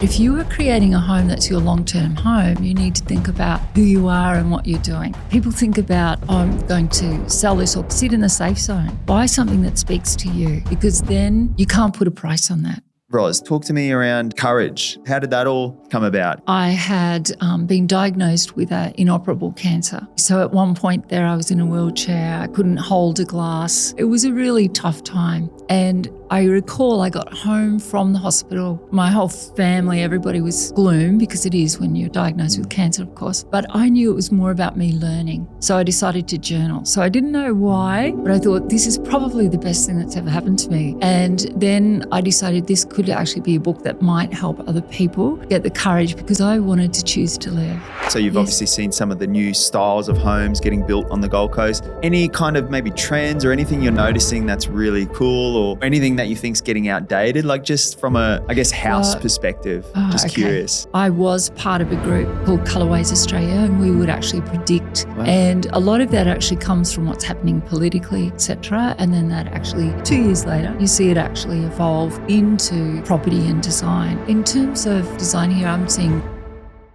If you are creating a home that's your long-term home, you need to think about who you are and what you're doing. People think about, oh, I'm going to sell this or sit in the safe zone. Buy something that speaks to you, because then you can't put a price on that. Ros, talk to me around courage. How did that all come about? I had been diagnosed with an inoperable cancer. So at one point there, I was in a wheelchair. I couldn't hold a glass. It was a really tough time. And I recall I got home from the hospital. My whole family, everybody was gloom, because it is when you're diagnosed with cancer, of course. But I knew it was more about me learning. So I decided to journal. So I didn't know why, but I thought this is probably the best thing that's ever happened to me. And then I decided this could actually be a book that might help other people get the courage, because I wanted to choose to live. So you've obviously seen some of the new styles of homes getting built on the Gold Coast. Any kind of maybe trends or anything you're noticing that's really cool, or anything that you think's getting outdated, like just from a, I guess, house perspective? Curious. I was part of a group called Colourways Australia, and we would actually predict. Wow. And a lot of that actually comes from what's happening politically, etc. And then that actually 2 years later, you see it actually evolve into property and design. In terms of design here, I'm seeing.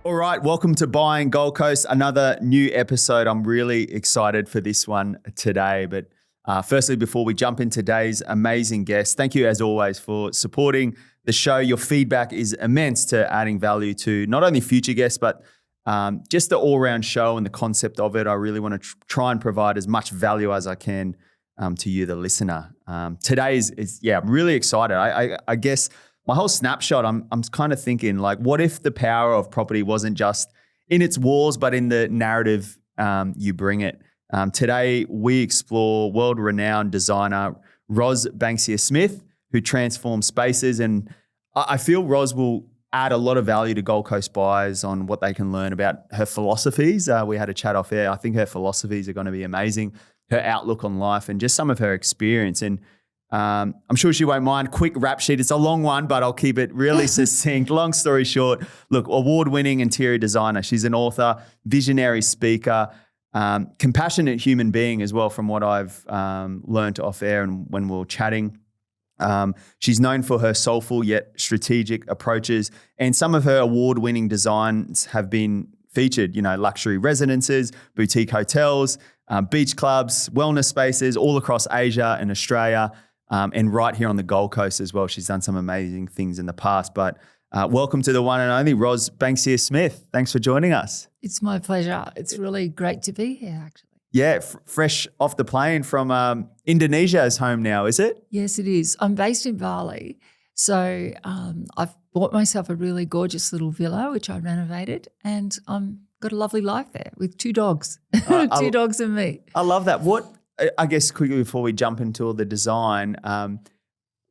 All right, welcome to Buying Gold Coast, another new episode. I'm really excited for this one today. But firstly, before we jump in today's amazing guest, thank you as always for supporting the show. Your feedback is immense to adding value to not only future guests, but just the all-round show and the concept of it. I really want to try and provide as much value as I can to you, the listener. Today is I'm really excited. I guess my whole snapshot, I'm kind of thinking, like, what if the power of property wasn't just in its walls, but in the narrative you bring it? Today, we explore world-renowned designer Ros Banksia-Smith, who transforms spaces. And I feel Ros will add a lot of value to Gold Coast buyers on what they can learn about her philosophies. We had a chat off air. I think her philosophies are going to be amazing, her outlook on life, and just some of her experience. And I'm sure she won't mind. Quick rap sheet. It's a long one, but I'll keep it really succinct. Long story short, look, award-winning interior designer. She's an author, visionary speaker, compassionate human being as well, from what I've learned off air and when we were chatting. She's known for her soulful yet strategic approaches, and some of her award-winning designs have been featured, luxury residences, boutique hotels, beach clubs, wellness spaces all across Asia and Australia. And right here on the Gold Coast as well. She's done some amazing things in the past. But welcome to the one and only Ros Banksia-Smith. Thanks for joining us. It's my pleasure. It's really great to be here, actually. Yeah, fresh off the plane from Indonesia as home now, is it? Yes, it is. I'm based in Bali. So I've bought myself a really gorgeous little villa, which I renovated, and got a lovely life there with 2 dogs, 2 dogs and me. I love that. I guess quickly before we jump into all the design,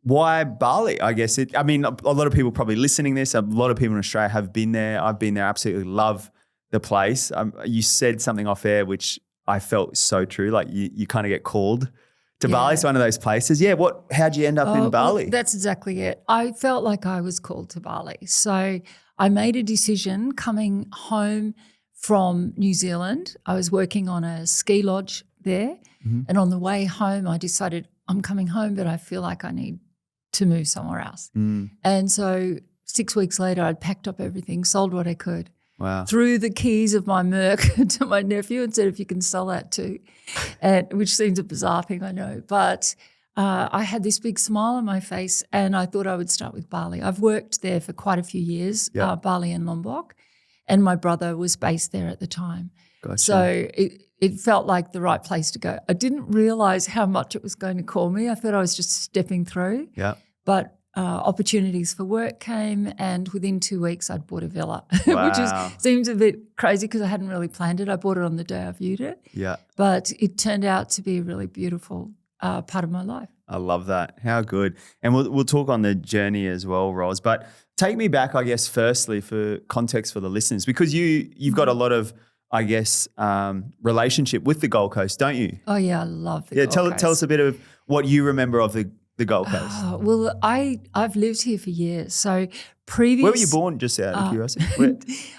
why Bali? I guess a lot of people probably listening to this, a lot of people in Australia have been there. I've been there, absolutely love the place. You said something off air, which I felt so true. Like you kind of get called to Bali. It's one of those places. Yeah. How'd you end up in Bali? Well, that's exactly it. I felt like I was called to Bali. So I made a decision coming home from New Zealand. I was working on a ski lodge there. Mm-hmm. And on the way home, I decided I'm coming home, but I feel like I need to move somewhere else. Mm. And so 6 weeks later, I'd packed up everything, sold what I could. Wow. Threw the keys of my Merc to my nephew and said, if you can sell that too, which seems a bizarre thing, I know. But I had this big smile on my face, and I thought I would start with Bali. I've worked there for quite a few years, Bali and Lombok, and my brother was based there at the time. Gotcha. So it felt like the right place to go. I didn't realise how much it was going to call me. I thought I was just stepping through. Yeah. But opportunities for work came, and within 2 weeks I'd bought a villa, Wow. which seems a bit crazy because I hadn't really planned it. I bought it on the day I viewed it. Yeah. But it turned out to be a really beautiful part of my life. I love that. How good. And we'll talk on the journey as well, Ros. But take me back, I guess, firstly for context for the listeners, because you've got a lot of, I guess, relationship with the Gold Coast, don't you? Oh, yeah, I love the Gold Coast. Tell us a bit of what you remember of the Gold Coast. Well, I've lived here for years. So Where were you born, just out of curiosity?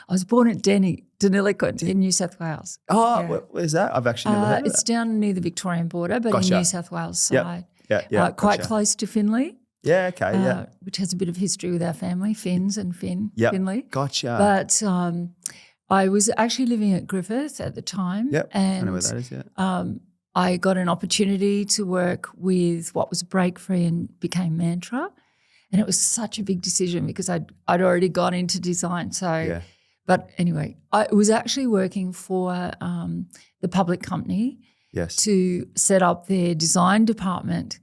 I was born at Deniliquin in New South Wales. Oh, yeah. Where's that? I've actually never heard of It's down near the Victorian border, but in New South Wales side. Yeah. Quite close to Finley. Yeah, okay, yeah. Which has a bit of history with our family, Finns and Finley. Gotcha. But I was actually living at Griffith at the time. Yep, and I know where that is, yeah. I got an opportunity to work with what was Break Free and became Mantra. And it was such a big decision because I'd already got into design. So, but anyway, I was actually working for the public company to set up their design department.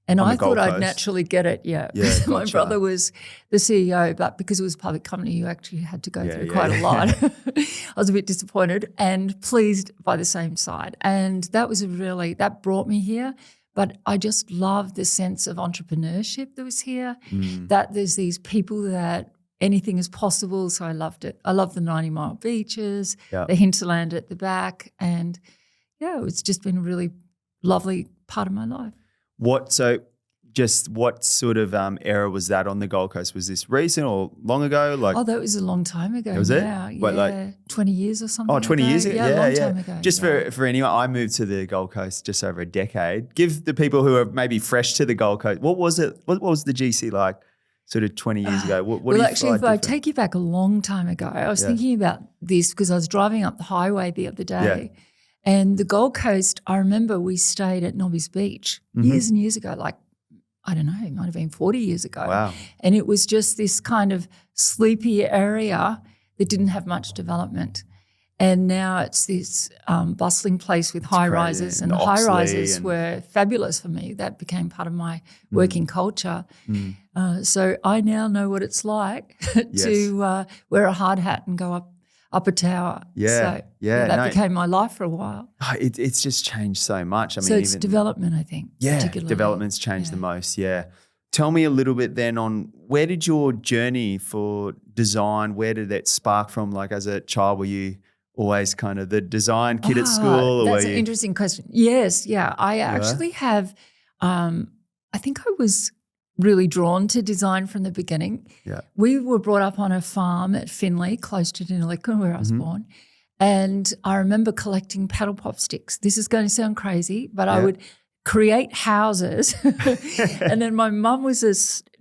And I thought I'd naturally get it, Gotcha. My brother was the CEO, but because it was a public company, you actually had to go through quite a lot. I was a bit disappointed and pleased by the same side. And that was that brought me here. But I just loved the sense of entrepreneurship that was here, that there's these people that anything is possible. So I loved it. I love the 90-mile beaches, the hinterland at the back. And, it's just been a really lovely part of my life. What sort of era was that on the Gold Coast? Was this recent or long ago? That was a long time ago. Was it? What, like 20 years or something? 20 years ago? Yeah, a long time ago. Just for anyone, I moved to the Gold Coast just over a decade. Give the people who are maybe fresh to the Gold Coast, what was it? What was the GC like sort of 20 years ago? What do you actually, if I take you back a long time ago, I was thinking about this because I was driving up the highway the other day. And the Gold Coast, I remember we stayed at Nobby's Beach years and years ago, like, I don't know, it might have been 40 years ago. Wow. And it was just this kind of sleepy area that didn't have much development. And now it's this bustling place with high rises, and the high rises were fabulous for me. That became part of my working culture. So I now know what it's like to wear a hard hat and go up a tower. That became my life for a while. It's just changed so much. I mean, so it's development, I think. Development's changed the most. Tell me a little bit then on where did your journey for design, where did that spark from? Like as a child, were you always kind of the design kid at school? That's an interesting question. Yes, I actually have, I think I was really drawn to design from the beginning. We were brought up on a farm at Finley, close to Dinnerlicka, where I was born. And I remember collecting paddle pop sticks. This is going to sound crazy, but I would create houses. And then my mum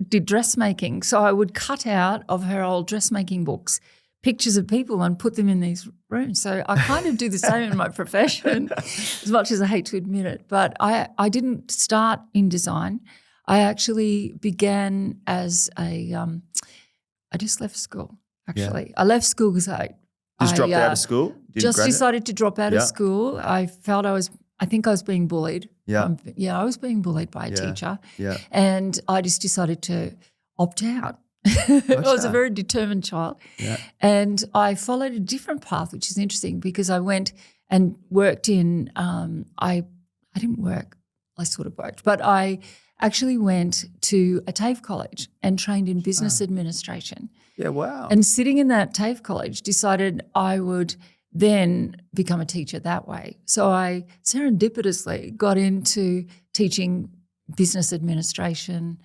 did dressmaking. So I would cut out of her old dressmaking books pictures of people and put them in these rooms. So I kind of do the same in my profession, as much as I hate to admit it. But I didn't start in design. I actually began as I just left school, actually. I left school because I dropped out of school? Decided to drop out of school. I felt I think I was being bullied. I was being bullied by a teacher. And I just decided to opt out. I was a very determined child. And I followed a different path, which is interesting because I went and worked in I didn't work. I sort of worked. But I actually went to a TAFE college and trained in business administration. And sitting in that TAFE college, decided I would then become a teacher that way. So I serendipitously got into teaching business administration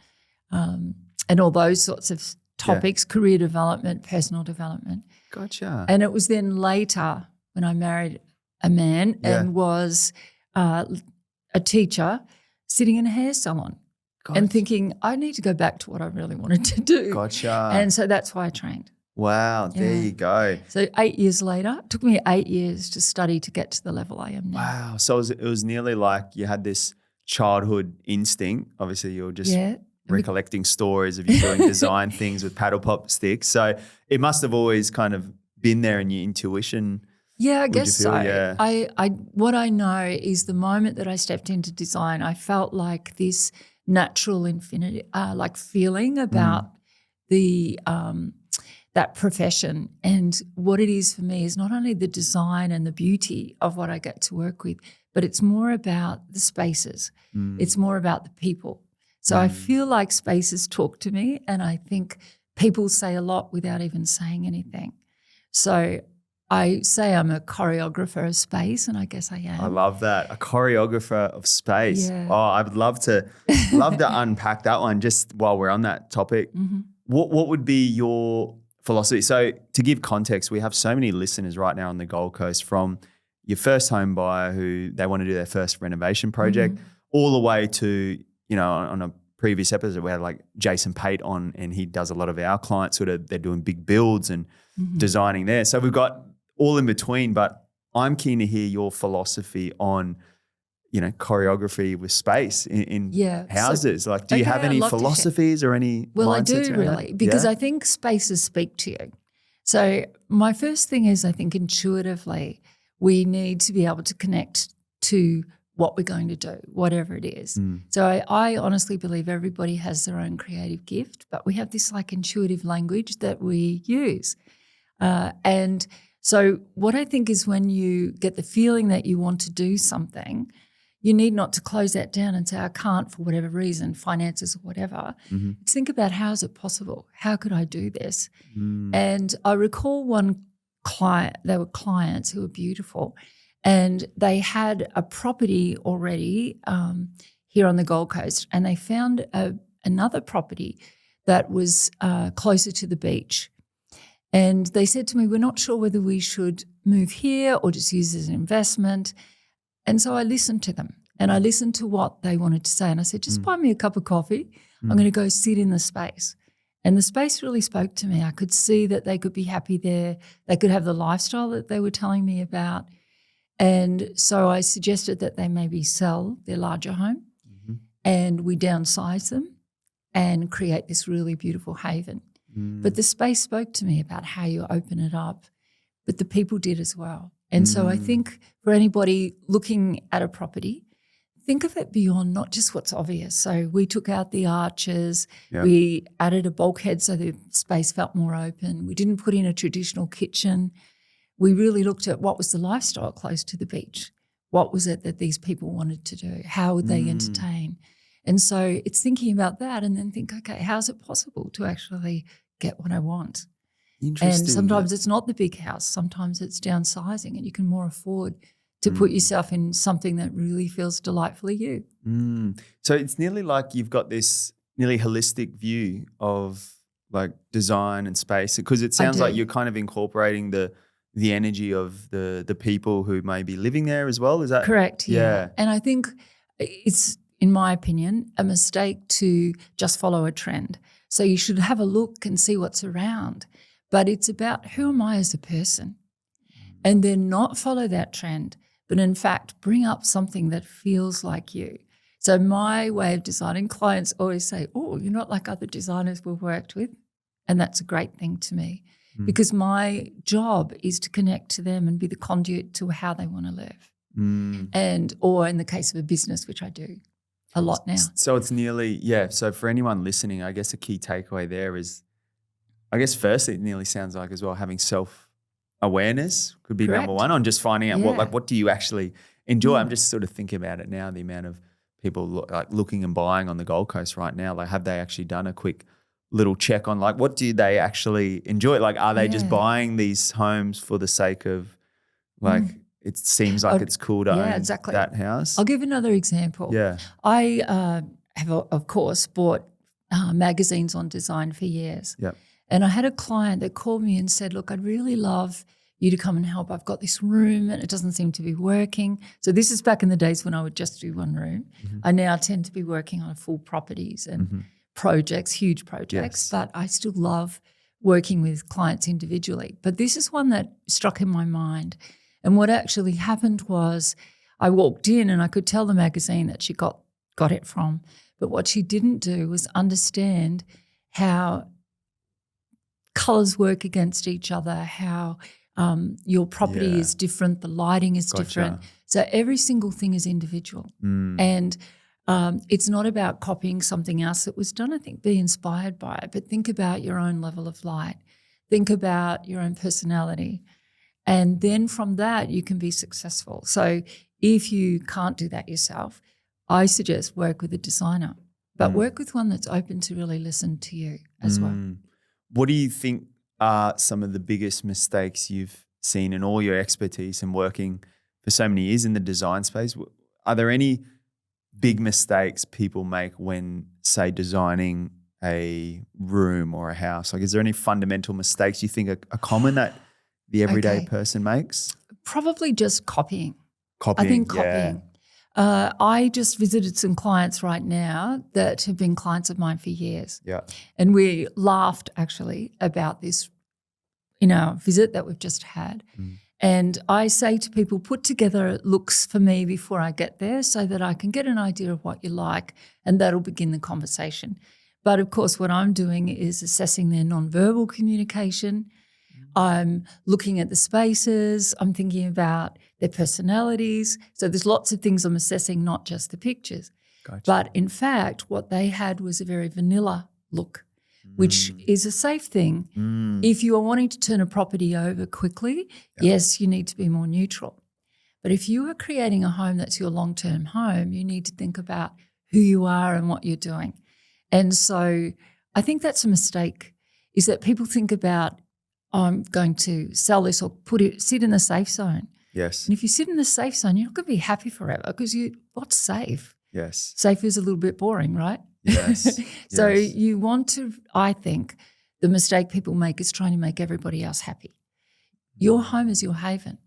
and all those sorts of topics, career development, personal development. Gotcha. And it was then later when I married a man and was a teacher sitting in a hair salon. And thinking, I need to go back to what I really wanted to do. Gotcha. And so that's why I trained. Wow, there you go. So 8 years later, it took me 8 years to study to get to the level I am now. Wow. So it was nearly like you had this childhood instinct. Obviously, you were just recollecting stories of you doing design things with paddle pop sticks. So it must have always kind of been there in your intuition. Yeah, I guess so. What I know is the moment that I stepped into design, I felt like this natural infinity, like feeling about the that profession, and what it is for me is not only the design and the beauty of what I get to work with, but it's more about the spaces. It's more about the people. So I feel like spaces talk to me, and I think people say a lot without even saying anything. So I say I'm a choreographer of space, and I guess I am. I love that. A choreographer of space. Yeah. Oh, I would love to unpack that one just while we're on that topic. What would be your philosophy? So to give context, we have so many listeners right now on the Gold Coast, from your first home buyer who they want to do their first renovation project all the way to, on a previous episode, we had like Jason Pate on, and he does a lot of our clients they're doing big builds and designing there. So we've got all in between, but I'm keen to hear your philosophy on, choreography with space in houses. So, do you have any philosophies or any Well, I mindsets do around really, that? because I think spaces speak to you. So my first thing is I think intuitively we need to be able to connect to what we're going to do, whatever it is. So I honestly believe everybody has their own creative gift, but we have this like intuitive language that we use. And so what I think is when you get the feeling that you want to do something, you need not to close that down and say, I can't for whatever reason, finances or whatever. Think about, how is it possible? How could I do this? And I recall one client, they were clients who were beautiful, and they had a property already here on the Gold Coast, and they found another property that was closer to the beach. And they said to me, we're not sure whether we should move here or just use it as an investment. And so I listened to them, and I listened to what they wanted to say. And I said, just buy me a cup of coffee. I'm going to go sit in the space. And the space really spoke to me. I could see that they could be happy there. They could have the lifestyle that they were telling me about. And so I suggested that they maybe sell their larger home and we downsize them and create this really beautiful haven. But the space spoke to me about how you open it up, but the people did as well. And so I think for anybody looking at a property, think of it beyond not just what's obvious. So we took out the arches, we added a bulkhead so the space felt more open. We didn't put in a traditional kitchen. We really looked at what was the lifestyle close to the beach. What was it that these people wanted to do? How would they entertain? And so it's thinking about that and then think, okay, how's it possible to actually get what I want? Interesting. And sometimes it's not the big house. Sometimes it's downsizing, and you can more afford to put yourself in something that really feels delightfully you. So it's nearly like you've got this nearly holistic view of like design and space, because it sounds like you're kind of incorporating the energy of the people who may be living there as well. Is that correct? Yeah. And I think it's, in my opinion, a mistake to just follow a trend. So you should have a look and see what's around. But it's about, who am I as a person? And then not follow that trend, but in fact bring up something that feels like you. So my way of designing, clients always say, oh, you're not like other designers we've worked with. And that's a great thing to me, because my job is to connect to them and be the conduit to how they want to live. And, or in the case of a business, which I do a lot now. So it's nearly, so for anyone listening, I guess a key takeaway there is, I guess firstly, it nearly sounds like as well having self-awareness could be number one, on just finding out what do you actually enjoy. I'm just sort of thinking about it now, the amount of people looking and buying on the Gold Coast right now. Like, have they actually done a quick little check on like, what do they actually enjoy? Like, are they just buying these homes for the sake of like, it seems like it's cool to own that house? I'll give another example. Yeah. I have, of course, bought magazines on design for years. Yep. And I had a client that called me and said, look, I'd really love you to come and help. I've got this room and it doesn't seem to be working. So this is back in the days when I would just do one room. I now tend to be working on full properties and projects, huge projects, but I still love working with clients individually. But this is one that struck in my mind. And what actually happened was I walked in and I could tell the magazine that she got it from. But what she didn't do was understand how colours work against each other, how your property is different, the lighting is different. So every single thing is individual. And it's not about copying something else that was done. I think be inspired by it, but think about your own level of light. Think about your own personality. And then from that, you can be successful. So if you can't do that yourself, I suggest work with a designer, but work with one that's open to really listen to you as well. What do you think are some of the biggest mistakes you've seen in all your expertise and working for so many years in the design space? Are there any big mistakes people make when, say, designing a room or a house? Like, is there any fundamental mistakes you think are common that the everyday person makes? Probably just copying. Copying, I think copying. I just visited some clients right now that have been clients of mine for years. Yeah. And we laughed actually about this in our visit that we've just had. And I say to people, put together looks for me before I get there so that I can get an idea of what you like, and that'll begin the conversation. But of course, what I'm doing is assessing their nonverbal communication. I'm looking at the spaces. I'm thinking about their personalities. So there's lots of things I'm assessing, not just the pictures. Gotcha. But in fact, what they had was a very vanilla look, which is a safe thing. If you are wanting to turn a property over quickly, yes, you need to be more neutral. But if you are creating a home that's your long-term home, you need to think about who you are and what you're doing. And so I think that's a mistake, is that people think about, I'm going to sell this or sit in the safe zone. Yes. And if you sit in the safe zone, you're not going to be happy forever because what's safe? Yes. Safe is a little bit boring, right? Yes. So Yes. you want to, I think, the mistake people make is trying to make everybody else happy. Your home is your haven.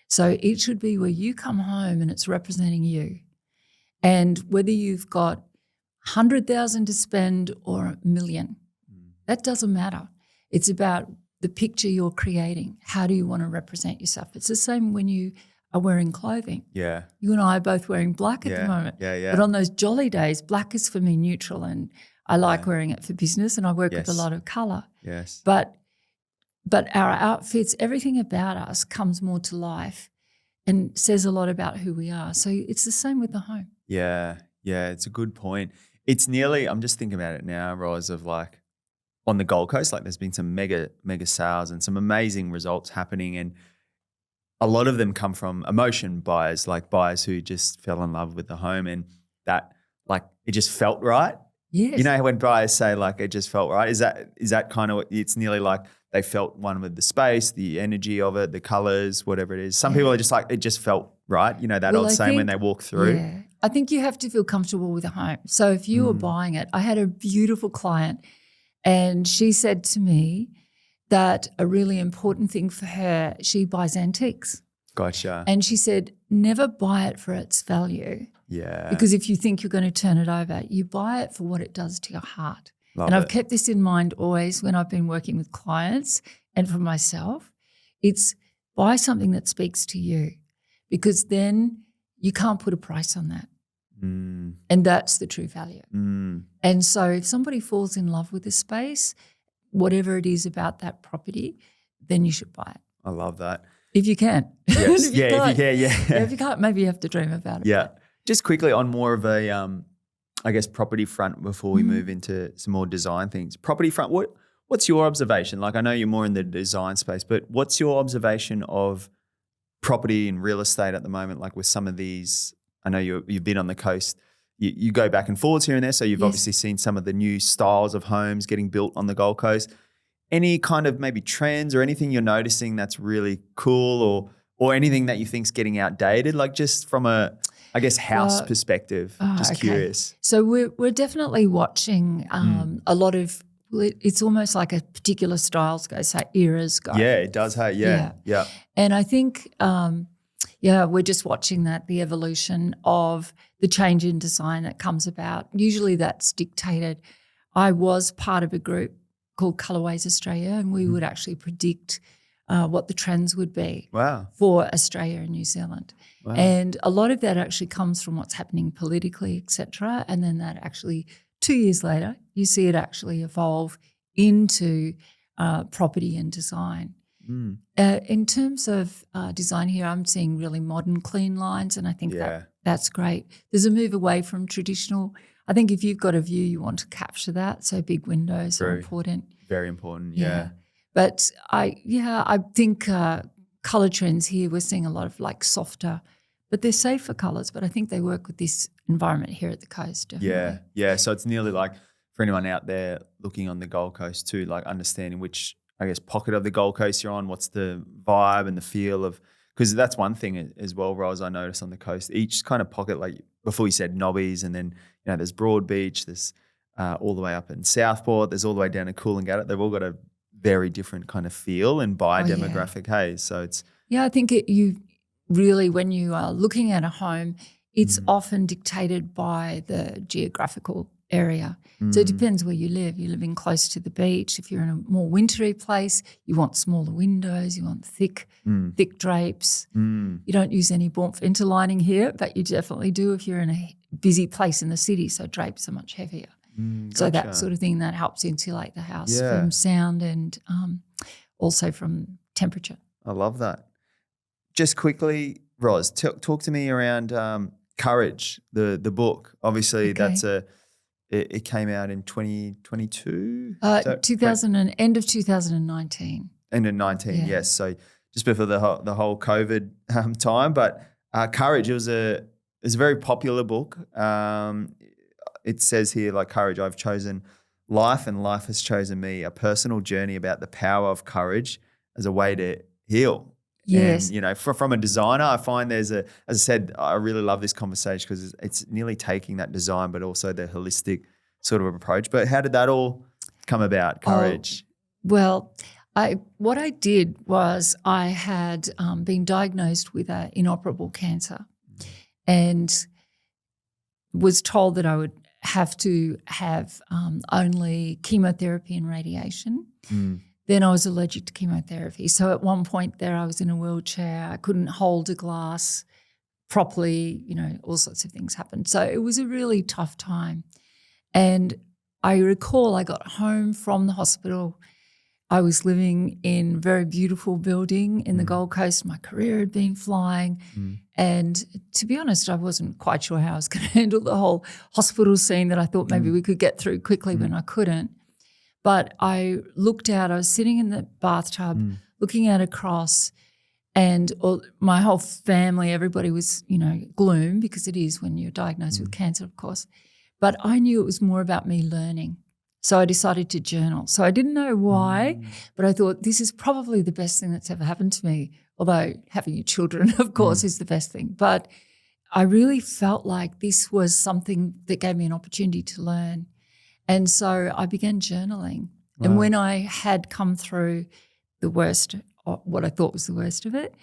So it should be where you come home and it's representing you. And whether you've got 100,000 to spend or 1 million, that doesn't matter. It's about the picture you're creating. How do you want to represent yourself? It's the same when you are wearing clothing. Yeah. You and I are both wearing black at the moment. Yeah. But on those jolly days, black is for me neutral, and I like wearing it for business, and I work with a lot of colour. Yes. But our outfits, everything about us comes more to life and says a lot about who we are. So it's the same with the home. Yeah. Yeah. It's a good point. It's nearly, I'm just thinking about it now, Ros, of like on the Gold Coast, like there's been some mega sales and some amazing results happening. And a lot of them come from emotion buyers, like buyers who just fell in love with the home and that like it just felt right. Yes. You know, when buyers say like it just felt right, is that kind of, it's nearly like they felt one with the space, the energy of it, the colors, whatever it is. Some people are just like, it just felt right. You know, that old saying when they walk through. Yeah. I think you have to feel comfortable with a home. So if you were buying it, I had a beautiful client and she said to me that a really important thing for her, she buys antiques. Gotcha. And she said, never buy it for its value. Yeah. Because if you think you're going to turn it over, you buy it for what it does to your heart. I've kept this in mind always when I've been working with clients and for myself. It's buy something that speaks to you, because then you can't put a price on that. And that's the true value. And so if somebody falls in love with a space, whatever it is about that property, then you should buy it. I love that. If you can. Yes. If you if you can, yeah. If you can't, maybe you have to dream about it. Yeah. Just quickly on more of a, I guess, property front before we move into some more design things. Property front, what's your observation? Like I know you're more in the design space, but what's your observation of property and real estate at the moment? Like with some of these, I know you've been on the coast. You go back and forwards here and there, so you've obviously seen some of the new styles of homes getting built on the Gold Coast. Any kind of maybe trends or anything you're noticing that's really cool or anything that you think's getting outdated? Like just from a, I guess, house perspective, just curious. So we're definitely watching a lot of, it's almost like a particular styles go, so eras go. Yeah, it does. Hey, yeah. And I think, we're just watching the evolution of the change in design that comes about. Usually that's dictated. I was part of a group called Colourways Australia, and we would actually predict what the trends would be for Australia and New Zealand. Wow. And a lot of that actually comes from what's happening politically, et cetera. And then that actually 2 years later, you see it actually evolve into property and design. In terms of design here, I'm seeing really modern, clean lines, and I think that's great. There's a move away from traditional. I think if you've got a view, you want to capture that. So big windows are important. Very important, yeah. But I think colour trends here, we're seeing a lot of like softer, but they're safer colours, but I think they work with this environment here at the coast, definitely. Yeah. So it's nearly like for anyone out there looking on the Gold Coast too, like understanding which, I guess, pocket of the Gold Coast you're on, what's the vibe and the feel of, because that's one thing as well, Ros, I noticed on the coast, each kind of pocket, like before you said Nobbies, and then, you know, there's Broad Beach, there's all the way up in Southport, there's all the way down to Coolangatta. They've all got a very different kind of feel and by demographic, hey? So it's... Yeah, I think you really, when you are looking at a home, it's often dictated by the geographical area. So it depends where you live. You're living close to the beach. If you're in a more wintry place, you want smaller windows, you want thick drapes. You don't use any warmth interlining here, but you definitely do if you're in a busy place in the city, so drapes are much heavier. So that sort of thing, that helps insulate the house from sound and also from temperature. I love that. Just quickly, Ros, talk to me around Courage, the book. Obviously, it came out in 2022? End of 2019. End of 19, yes. So just before the whole COVID time. But Courage, it was a very popular book. It says here, like, Courage, I've chosen life and life has chosen me, a personal journey about the power of courage as a way to heal. Yes. And, you know, from a designer, I find as I said, I really love this conversation because it's nearly taking that design but also the holistic sort of approach. But how did that all come about, Courage? Well, what I did was I had been diagnosed with an inoperable cancer and was told that I would have to have only chemotherapy and radiation. Then I was allergic to chemotherapy. So at one point there I was in a wheelchair. I couldn't hold a glass properly, you know, all sorts of things happened. So it was a really tough time. And I recall I got home from the hospital. I was living in a very beautiful building in the Gold Coast. My career had been flying. And to be honest, I wasn't quite sure how I was going to handle the whole hospital scene that I thought maybe we could get through quickly when I couldn't. But I looked out, I was sitting in the bathtub looking out across, and my whole family, everybody was, you know, gloom, because it is when you're diagnosed with cancer, of course. But I knew it was more about me learning. So I decided to journal. So I didn't know why, but I thought this is probably the best thing that's ever happened to me, although having children, of course, is the best thing. But I really felt like this was something that gave me an opportunity to learn. And so I began journaling. Wow. And when I had come through the worst, what I thought was the worst of it,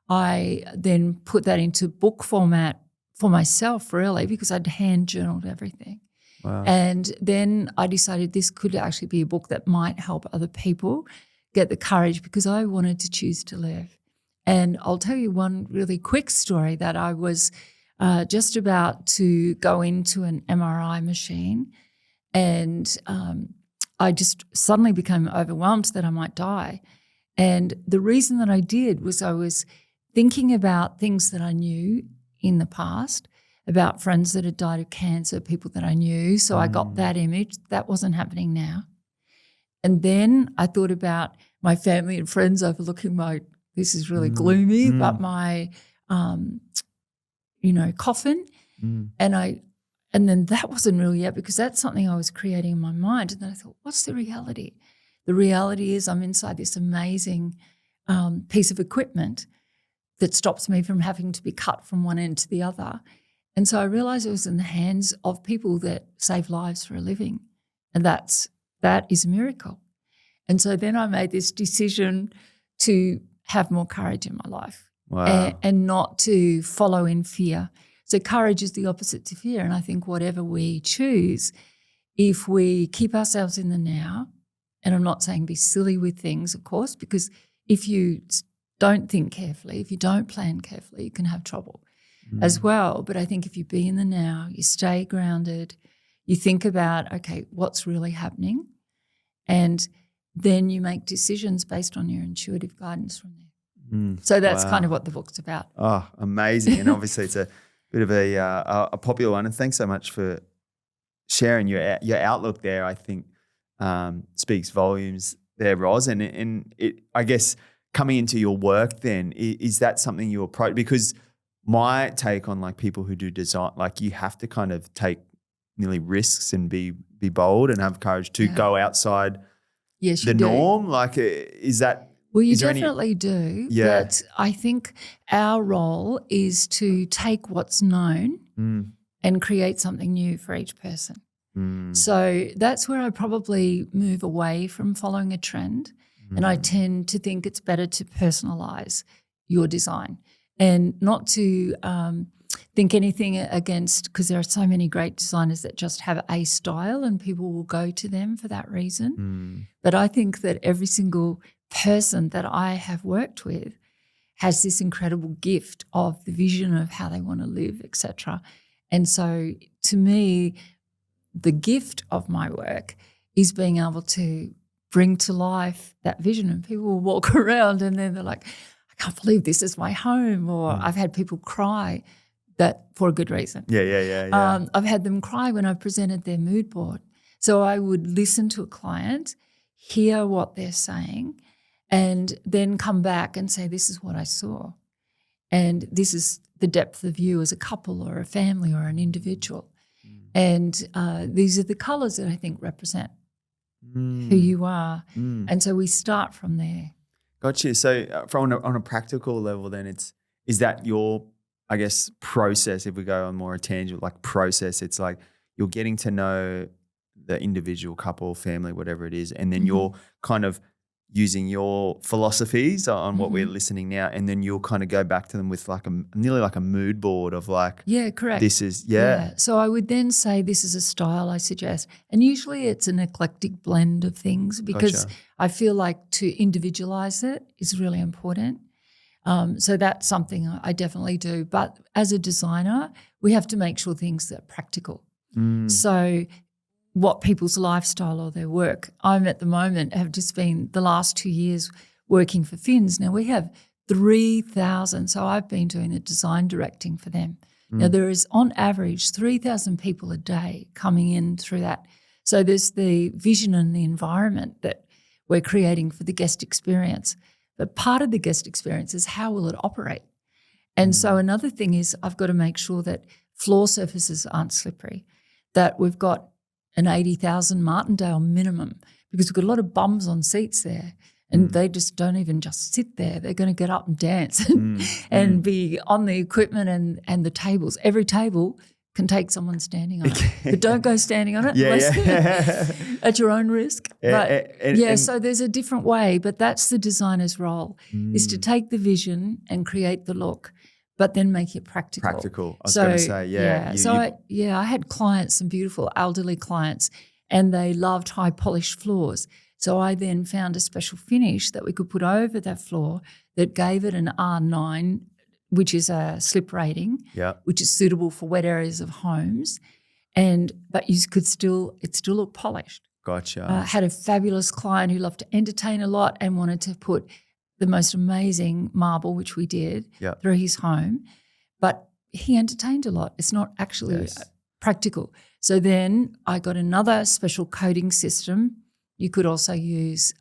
I then put that into book format for myself, really, because I'd hand journaled everything. Wow. And then I decided this could actually be a book that might help other people get the courage, because I wanted to choose to live. And I'll tell you one really quick story that I was just about to go into an MRI machine, and I just suddenly became overwhelmed that I might die. And the reason that I did was I was thinking about things that I knew in the past, about friends that had died of cancer, people that I knew. So I got that image. That wasn't happening now. And then I thought about my family and friends overlooking this is really gloomy, but my, coffin. And then that wasn't real yet, because that's something I was creating in my mind. And then I thought, what's the reality? The reality is I'm inside this amazing piece of equipment that stops me from having to be cut from one end to the other. And so I realized it was in the hands of people that save lives for a living. And that is a miracle. And so then I made this decision to have more courage in my life. Wow. And not to follow in fear. So courage is the opposite to fear. And I think whatever we choose, if we keep ourselves in the now, and I'm not saying be silly with things, of course, because if you don't think carefully, if you don't plan carefully, you can have trouble as well. But I think if you be in the now, you stay grounded, you think about, okay, what's really happening? And then you make decisions based on your intuitive guidance from there. So that's kind of what the book's about. Oh, amazing. And obviously it's a bit of a popular one. And thanks so much for sharing your outlook there. I think speaks volumes there, Ros. And it, I guess, coming into your work then, is that something you approach? Because my take on like people who do design, like you have to kind of take nearly risks and be bold and have courage to go outside the norm. Like, is that? Well, you definitely do. Yeah. But I think our role is to take what's known and create something new for each person. So that's where I probably move away from following a trend. And I tend to think it's better to personalize your design. And not to think anything against, because there are so many great designers that just have a style and people will go to them for that reason. But I think that every single person that I have worked with has this incredible gift of the vision of how they want to live, etc. And so to me, the gift of my work is being able to bring to life that vision, and people will walk around and then they're like, I can't believe this is my home. Or I've had people cry that for a good reason. Yeah. I've had them cry when I presented their mood board. So I would listen to a client, hear what they're saying, and then come back and say, this is what I saw. And this is the depth of view as a couple or a family or an individual. And these are the colours that I think represent who you are. And so we start from there. Gotcha. So on a practical level then, is that your, I guess, process, if we go on more a tangible, like process, it's like you're getting to know the individual couple, family, whatever it is, and then you're kind of using your philosophies on what we're listening now, and then you'll kind of go back to them with like nearly like a mood board of like, yeah, correct. This is, So I would then say this is a style I suggest. And usually it's an eclectic blend of things because I feel like to individualize it is really important. So that's something I definitely do. But as a designer, we have to make sure things are practical. So what people's lifestyle or their work. I'm at the moment have just been the last 2 years working for Fins. Now we have 3,000. So I've been doing the design directing for them. Now there is on average 3,000 people a day coming in through that. So there's the vision and the environment that we're creating for the guest experience. But part of the guest experience is how will it operate? And so another thing is I've got to make sure that floor surfaces aren't slippery, that we've got an 80,000 Martindale minimum because we've got a lot of bums on seats there and they just don't even just sit there. They're going to get up and dance and be on the equipment and the tables. Every table can take someone standing on it. But don't go standing on it at your own risk. But so there's a different way, but that's the designer's role is to take the vision and create the look, but then make it practical. I was going to say, I had clients, some beautiful elderly clients, and they loved high polished floors. So I then found a special finish that we could put over that floor that gave it an R9, which is a slip rating, which is suitable for wet areas of homes, but it still looked polished. Gotcha. I had a fabulous client who loved to entertain a lot and wanted to put the most amazing marble, which we did, through his home, but he entertained a lot. It's not actually practical. So then I got another special coating system. You could also use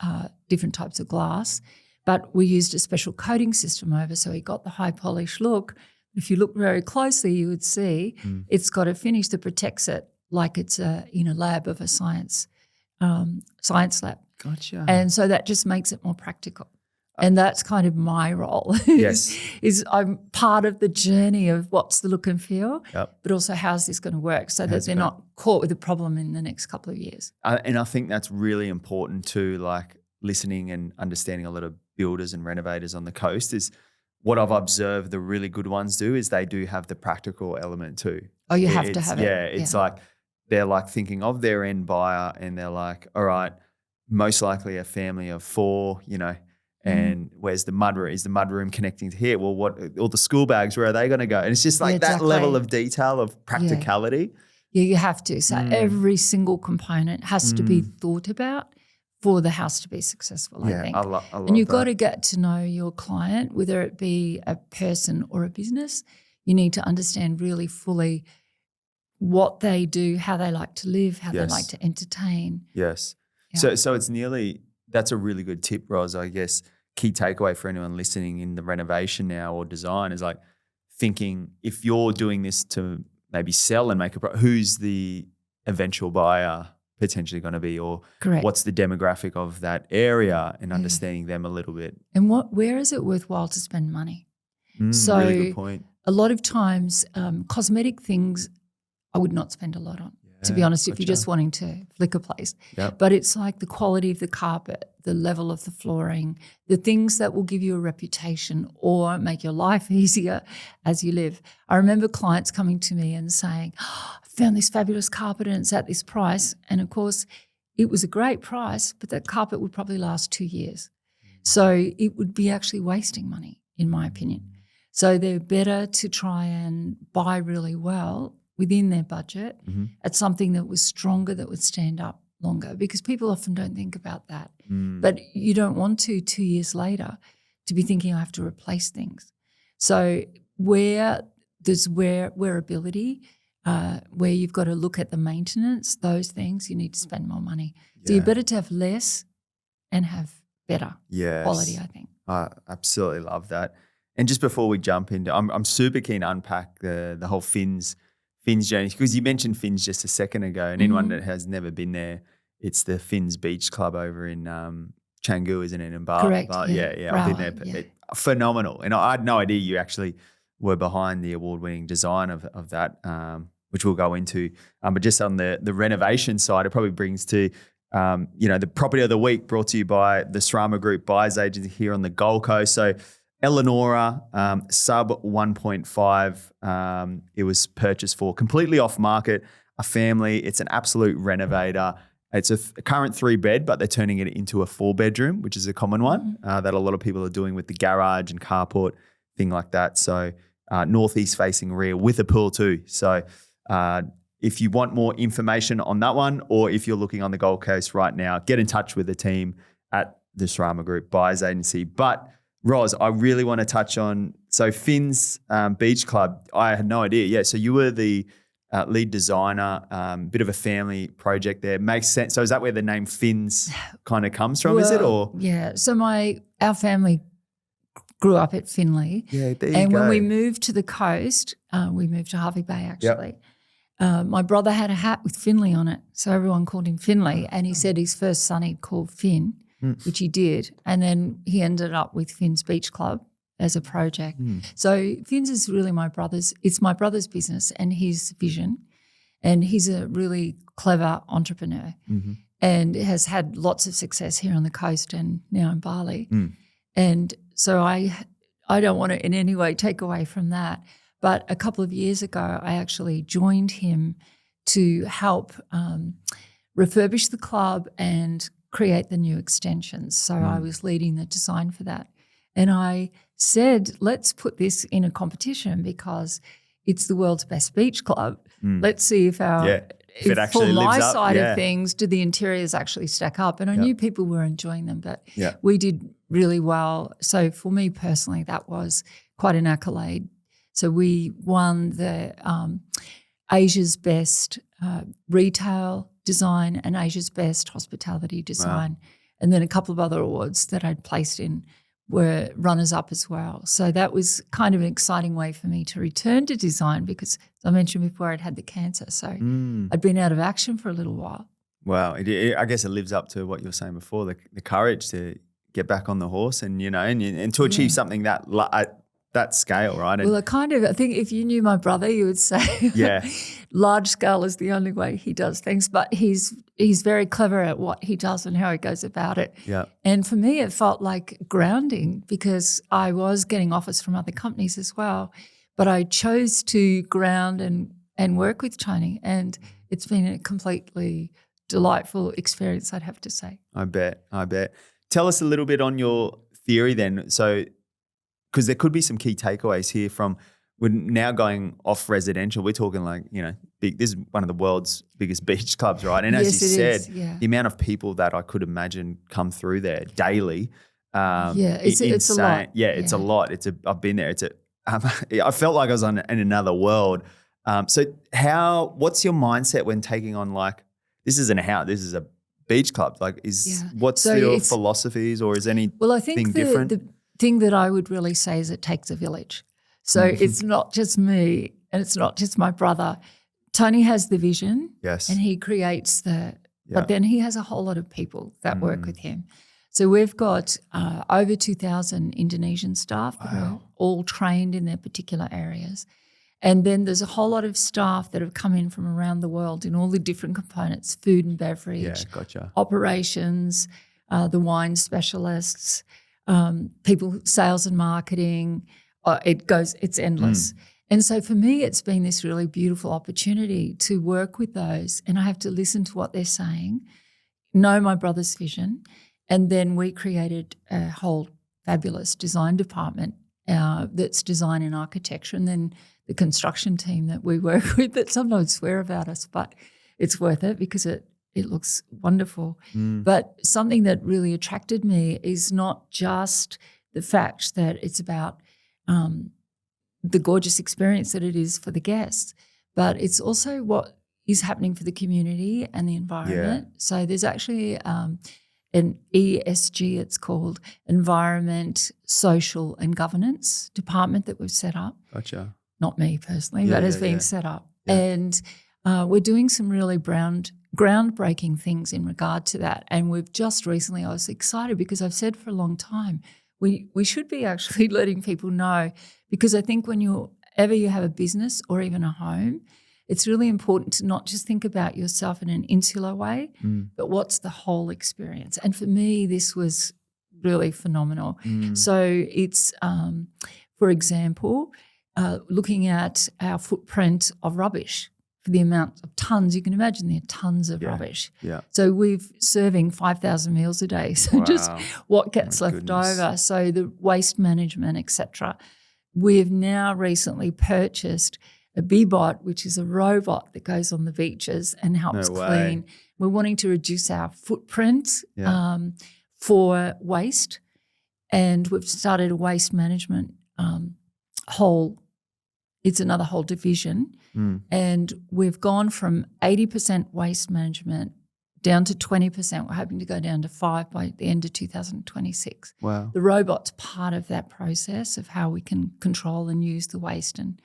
different types of glass, but we used a special coating system over, so he got the high polish look. If you look very closely, you would see it's got a finish that protects it like it's in a lab of a science lab. Gotcha. And so that just makes it more practical. And that's kind of my role. is I'm part of the journey of what's the look and feel, but also how's this going to work so that they're not caught with a problem in the next couple of years. And I think that's really important too, like listening and understanding a lot of builders and renovators on the coast is what I've observed the really good ones do is they do have the practical element too. Oh, you have to have it. Yeah, it's like they're like thinking of their end buyer and they're like, all right, most likely a family of 4, and where's the mud room? Is the mud room connecting to here? Well, all the school bags, where are they going to go? And it's just like that level of detail of practicality. Yeah, you have to. So every single component has to be thought about for the house to be successful, I think. I love and you've got to get to know your client, whether it be a person or a business. You need to understand really fully what they do, how they like to live, how they like to entertain. Yes. Yeah. So it's that's a really good tip, Ros, I guess. Key takeaway for anyone listening in the renovation now or design is like thinking if you're doing this to maybe sell and make who's the eventual buyer potentially going to be, or what's the demographic of that area, and understanding them a little bit. And where is it worthwhile to spend money? So really good point. A lot of times cosmetic things I would not spend a lot on. to be honest, if you're just wanting to flick a place. Yep. But it's like the quality of the carpet, the level of the flooring, the things that will give you a reputation or make your life easier as you live. I remember clients coming to me and saying, I found this fabulous carpet and it's at this price. And of course, it was a great price, but that carpet would probably last 2 years. So it would be actually wasting money, in my opinion. So they're better to try and buy really well within their budget at something that was stronger, that would stand up longer, because people often don't think about that. But you don't want to 2 years later to be thinking I have to replace things. So where there's wearability, where you've got to look at the maintenance, those things, you need to spend more money. So you're better to have less and have better quality, I think. I absolutely love that. And just before we jump into, I'm super keen to unpack the whole Fins journey, because you mentioned Fins just a second ago, and anyone that has never been there, it's the Fins Beach Club over in Canggu, isn't it, in Bali? Correct. Yeah. I've been there. Phenomenal. And I had no idea you actually were behind the award-winning design of that, which we'll go into. But just on the renovation side, it probably brings to the property of the week, brought to you by the Srama Group Buyers Agency here on the Gold Coast. So Eleonora, sub 1.5, it was purchased for, completely off market, a family. It's an absolute renovator. It's a current 3-bed, but they're turning it into a 4-bedroom, which is a common one that a lot of people are doing with the garage and carport, thing like that. So northeast facing rear with a pool too. So if you want more information on that one, or if you're looking on the Gold Coast right now, get in touch with the team at the Srama Group Buyers Agency. But Ros, I really want to touch on, so Fins Beach Club, I had no idea. Yeah, so you were the lead designer, bit of a family project there. Makes sense. So is that where the name Fins kind of comes from, is it? Or yeah, so our family grew up at Finley. Yeah, there you and go. when we moved to the coast, we moved to Harvey Bay actually. My brother had a hat with Finley on it, so everyone called him Finley, and he said his first son he'd called Finn, which he did, and then he ended up with Fins Beach Club as a project. So Fins is really my brother's business and his vision, and he's a really clever entrepreneur and has had lots of success here on the coast and now in Bali. And so I don't want to in any way take away from that. But a couple of years ago, I actually joined him to help refurbish the club and create the new extensions. So I was leading the design for that. And I said, let's put this in a competition because it's the world's best beach club. Let's see if if it actually for lives my up, side of things, do the interiors actually stack up? And I knew people were enjoying them, but we did really well. So for me personally, that was quite an accolade. So we won the Asia's Best Retail Design and Asia's Best Hospitality Design. And then a couple of other awards that I'd placed in were runners-up as well. So that was kind of an exciting way for me to return to design because, as I mentioned before, I'd had the cancer. So I'd been out of action for a little while. Wow. I guess it lives up to what you were saying before, the courage to get back on the horse and, and to achieve something that scale, right? And well, I think if you knew my brother, you would say large scale is the only way he does things, but he's very clever at what he does and how he goes about it. Yeah. And for me, it felt like grounding because I was getting offers from other companies as well, but I chose to ground and work with Tony, and it's been a completely delightful experience, I'd have to say. I bet. Tell us a little bit on your theory then. So, because there could be some key takeaways here from we're now going off residential. We're talking like, big. This is one of the world's biggest beach clubs, right? And as you said, the amount of people that I could imagine come through there daily, it's a lot. Yeah, it's a lot. I've been there. I felt like I was in another world. So what's your mindset when taking on like, this isn't a house, this is a beach club? Like what's your philosophies, or is anything different? The thing that I would really say is it takes a village. So it's not just me and it's not just my brother. Tony has the vision and he creates but then he has a whole lot of people that work with him. So we've got over 2,000 Indonesian staff that are all trained in their particular areas. And then there's a whole lot of staff that have come in from around the world in all the different components, food and beverage, operations, the wine specialists, people, sales and marketing. It's endless. And so for me, it's been this really beautiful opportunity to work with those, and I have to listen to what they're saying, know my brother's vision, and then we created a whole fabulous design department that's design and architecture, and then the construction team that we work with that sometimes swear about us, but it's worth it because it looks wonderful. But something that really attracted me is not just the fact that it's about the gorgeous experience that it is for the guests, but it's also what is happening for the community and the environment. So there's actually an ESG, it's called, Environment, Social and Governance department that we've set up. Gotcha. Not me personally, but it's being set up. Yeah. And we're doing some really groundbreaking things in regard to that. And we've just recently, I was excited because I've said for a long time, we should be actually letting people know, because I think whenever you have a business or even a home, it's really important to not just think about yourself in an insular way, but what's the whole experience. And for me, this was really phenomenal. So it's, for example, looking at our footprint of rubbish for the amount of tons. You can imagine there are tons of rubbish. Yeah. So we're serving 5,000 meals a day. So just what gets left over. So the waste management, etc. We've now recently purchased a Bebot, which is a robot that goes on the beaches and helps clean. We're wanting to reduce our footprint for waste, and we've started a waste management it's another whole division, and we've gone from 80% waste management down to 20%. We're hoping to go down to 5% by the end of 2026. Wow. The robot's part of that process of how we can control and use the waste and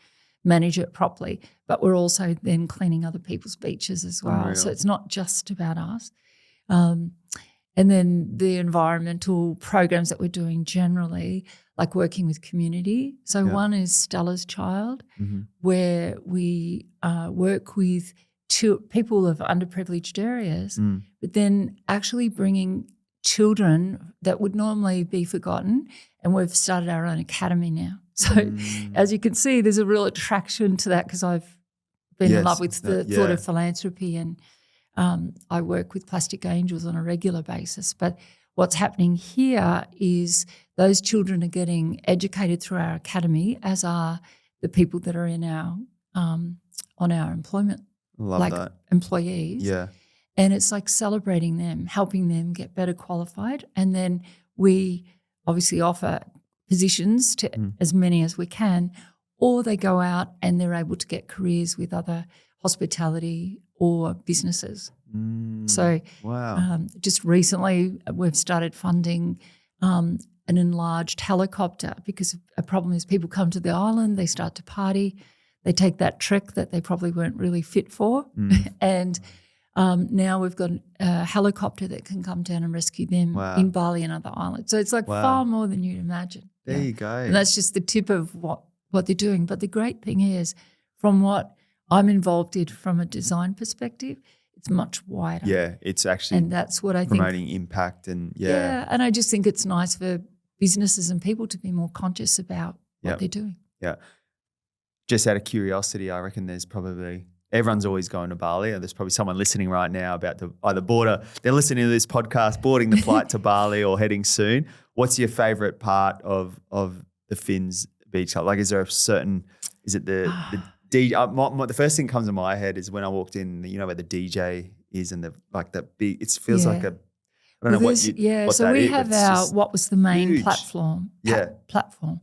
manage it properly, but we're also then cleaning other people's beaches as well. Unreal. So it's not just about us. And then the environmental programs that we're doing generally, like working with community. So one is Stella's Child, where we work with people of underprivileged areas, but then actually bringing children that would normally be forgotten, and we've started our own academy now. So as you can see, there's a real attraction to that because I've been in love with the thought of philanthropy, and I work with Plastic Angels on a regular basis. But what's happening here is those children are getting educated through our academy, as are the people that are in our on our employment, employees. Yeah. And it's like celebrating them, helping them get better qualified. And then we obviously offer positions to as many as we can, or they go out and they're able to get careers with other hospitality or businesses. So just recently we've started funding an enlarged helicopter, because a problem is people come to the island, they start to party, they take that trek that they probably weren't really fit for, and now we've got a helicopter that can come down and rescue them in Bali and other islands. So it's like far more than you'd imagine. There you go. And that's just the tip of what they're doing. But the great thing is, from what I'm involved in from a design perspective, it's much wider. Yeah, it's actually, and that's what I promoting think, impact and and I just think it's nice for businesses and people to be more conscious about what they're doing. Yeah. Just out of curiosity, I reckon there's probably, everyone's always going to Bali, or there's probably someone listening right now about to either they're listening to this podcast, boarding the flight to Bali or heading soon. What's your favourite part of the Finns beach club? Like, is there a certain, is it the DJ? The first thing that comes to my head is when I walked in, you know, where the DJ is, and big, it feels like a, I don't know what so we have our, what was the main huge platform,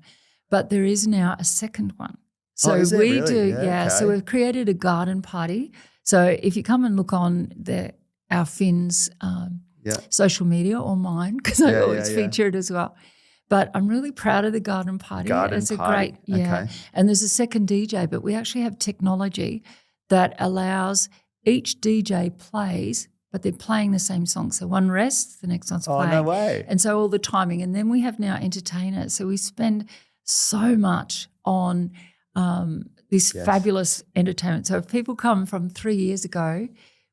but there is now a second one. So we really do, so we've created a garden party. So if you come and look on our Finns social media, or mine, because I always feature it as well. But I'm really proud of the garden party. It's a great, and there's a second DJ, but we actually have technology that allows each DJ plays, but they're playing the same song. So one rests, the next one's playing. Oh, no way. And so all the timing. And then we have now entertainers. So we spend so much on this fabulous entertainment. So if people come from 3 years ago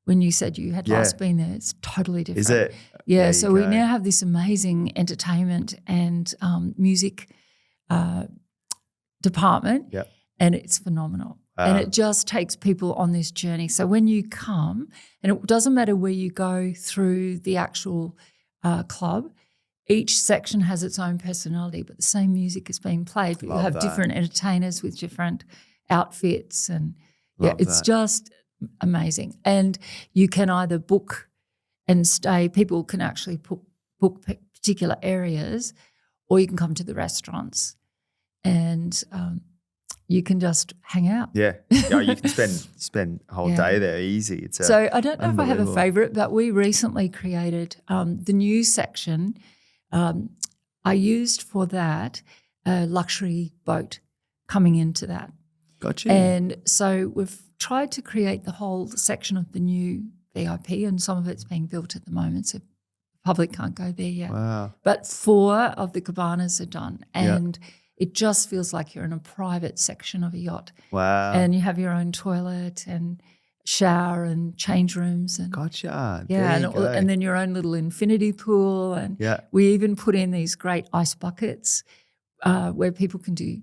when you said you had last been there, it's totally different. Is it? Yeah, so we now have this amazing entertainment and music department, and it's phenomenal. And it just takes people on this journey. So when you come, and it doesn't matter where you go through the actual club, each section has its own personality, but the same music is being played. But you have different entertainers with different outfits, and it's just amazing. And you can either book and stay. People can actually book particular areas, or you can come to the restaurants, and you can just hang out. Yeah, you can spend a whole day there easy. So I don't know if I have a favourite, but we recently created the new section. I used for that a luxury boat coming into that. Gotcha. And so we've tried to create the whole section of the new VIP, and some of it's being built at the moment, so the public can't go there yet. Wow. But 4 of the cabanas are done, and it just feels like you're in a private section of a yacht. Wow. And you have your own toilet and shower and change rooms. And Gotcha. and then your own little infinity pool. And we even put in these great ice buckets where people can do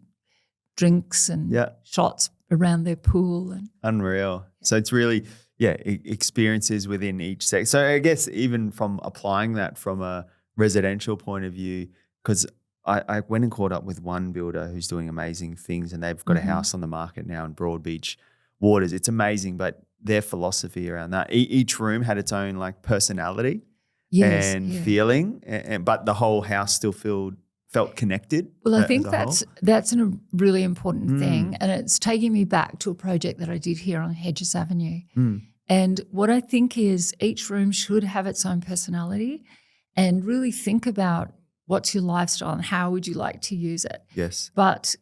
drinks and shots around their pool. And unreal. So it's really, experiences within each section. So I guess even from applying that from a residential point of view, because I went and caught up with one builder who's doing amazing things, and they've got a house on the market now in Broadbeach Waters. It's amazing, but their philosophy around that, each room had its own like personality and feeling, but the whole house still felt connected. Well, I think that's a really important thing, and it's taking me back to a project that I did here on Hedges Avenue. And what I think is each room should have its own personality, and really think about what's your lifestyle and how would you like to use it. Yes. But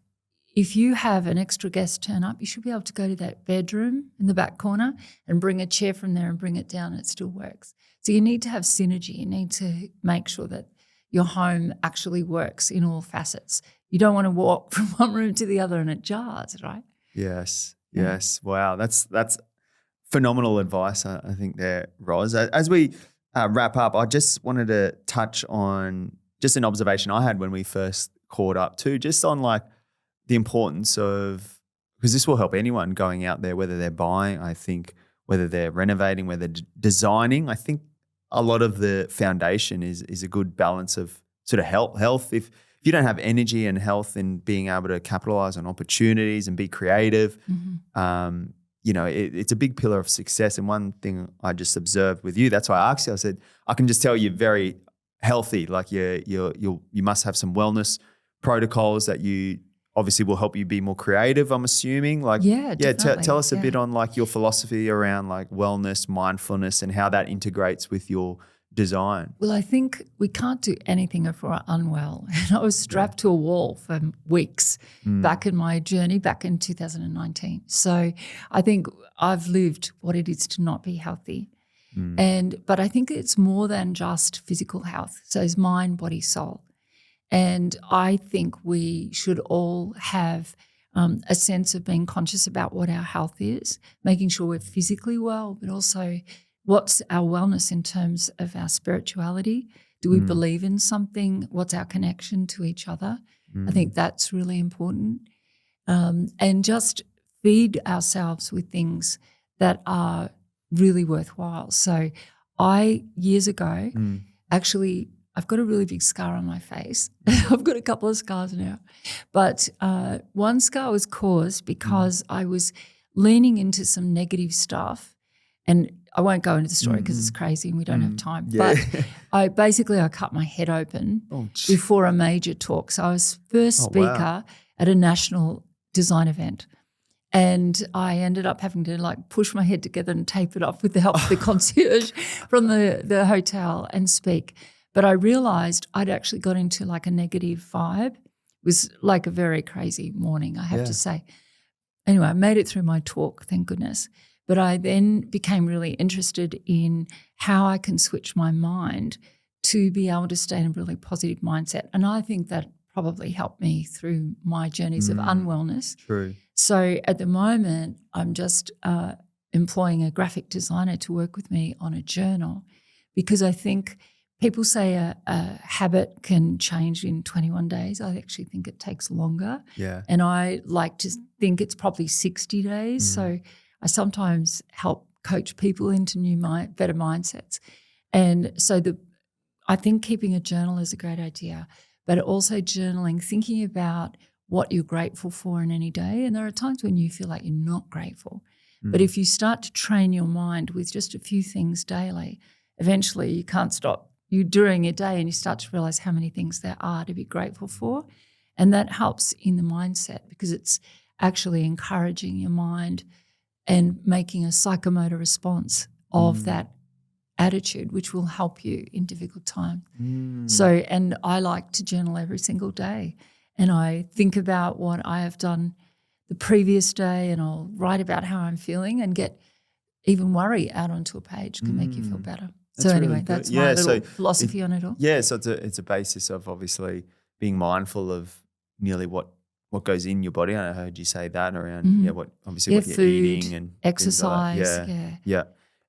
if you have an extra guest turn up, you should be able to go to that bedroom in the back corner and bring a chair from there and bring it down, and it still works. So you need to have synergy. You need to make sure that your home actually works in all facets. You don't want to walk from one room to the other and it jars, right? Yes. Wow, that's phenomenal advice, I think there, Ros. As we wrap up, I just wanted to touch on just an observation I had when we first caught up too, just on like the importance of, because this will help anyone going out there, whether they're buying, I think, whether they're renovating, whether they're designing. I think a lot of the foundation is a good balance of sort of health. If you don't have energy and health in being able to capitalize on opportunities and be creative, it's a big pillar of success. And one thing I just observed with you, that's why I asked you, I said, I can just tell you're very healthy. Like you must have some wellness protocols that you obviously will help you be more creative, I'm assuming. Like, tell us a bit on like your philosophy around like wellness, mindfulness, and how that integrates with your design. Well, I think we can't do anything if we're unwell. And I was strapped to a wall for weeks back in my journey back in 2019. So I think I've lived what it is to not be healthy. But I think it's more than just physical health. So it's mind, body, soul. And I think we should all have a sense of being conscious about what our health is, making sure we're physically well, but also what's our wellness in terms of our spirituality. Do we believe in something? What's our connection to each other? I think that's really important. And just feed ourselves with things that are really worthwhile. So years ago, actually, I've got a really big scar on my face. I've got a couple of scars now. But one scar was caused because I was leaning into some negative stuff. And I won't go into the story because it's crazy and we don't have time. Yeah. But I cut my head open before a major talk. So I was first speaker at a national design event. And I ended up having to like push my head together and tape it off with the help of the concierge from the hotel and speak. But I realised I'd actually got into like a negative vibe. It was like a very crazy morning, I have to say. Anyway, I made it through my talk, thank goodness. But I then became really interested in how I can switch my mind to be able to stay in a really positive mindset. And I think that probably helped me through my journeys of unwellness. True. So at the moment, I'm just employing a graphic designer to work with me on a journal, because I think people say a habit can change in 21 days. I actually think it takes longer. Yeah. And I like to think it's probably 60 days. So I sometimes help coach people into better mindsets. And so I think keeping a journal is a great idea, but also journaling, thinking about what you're grateful for in any day. And there are times when you feel like you're not grateful. But if you start to train your mind with just a few things daily, eventually you can't stop. You're during your day and you start to realize how many things there are to be grateful for. And that helps in the mindset, because it's actually encouraging your mind and making a psychomotor response of that attitude, which will help you in difficult times. So, and I like to journal every single day, and I think about what I have done the previous day, and I'll write about how I'm feeling, and get even worry out onto a page can make you feel better. So anyway, really that's my little philosophy on it all. Yeah, so it's a basis of obviously being mindful of nearly what goes in your body. I heard you say that around what what you're food, eating and exercise. Things like that. Yeah.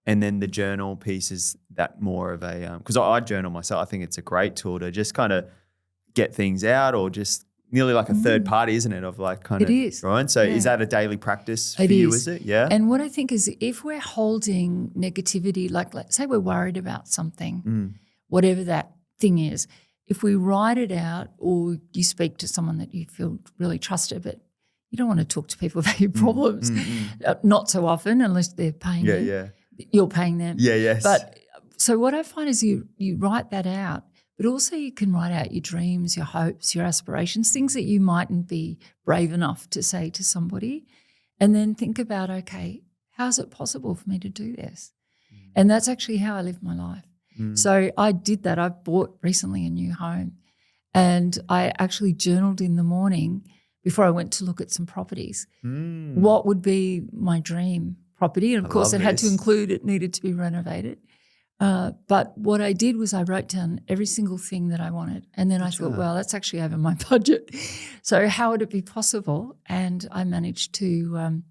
And then the journal piece is that more of a because I journal myself. I think it's a great tool to just kind of get things out, or just nearly like a third party, isn't it? Of like kind of, it is. Right. So is that a daily practice for you? Is it? Yeah. And what I think is, if we're holding negativity, like let's say we're worried about something, whatever that thing is, if we write it out, or you speak to someone that you feel really trusted, but you don't want to talk to people about your problems, not so often unless they're paying you. Yeah. You're paying them. Yeah. Yes. But so what I find is you write that out, but also you can write out your dreams, your hopes, your aspirations, things that you mightn't be brave enough to say to somebody, and then think about, okay, how is it possible for me to do this? And that's actually how I live my life. So I did that. I bought recently a new home, and I actually journaled in the morning before I went to look at some properties. What would be my dream property? And of course it had to include, it needed to be renovated. But what I did was I wrote down every single thing that I wanted. And then I thought, well, that's actually over my budget. So how would it be possible? And I managed to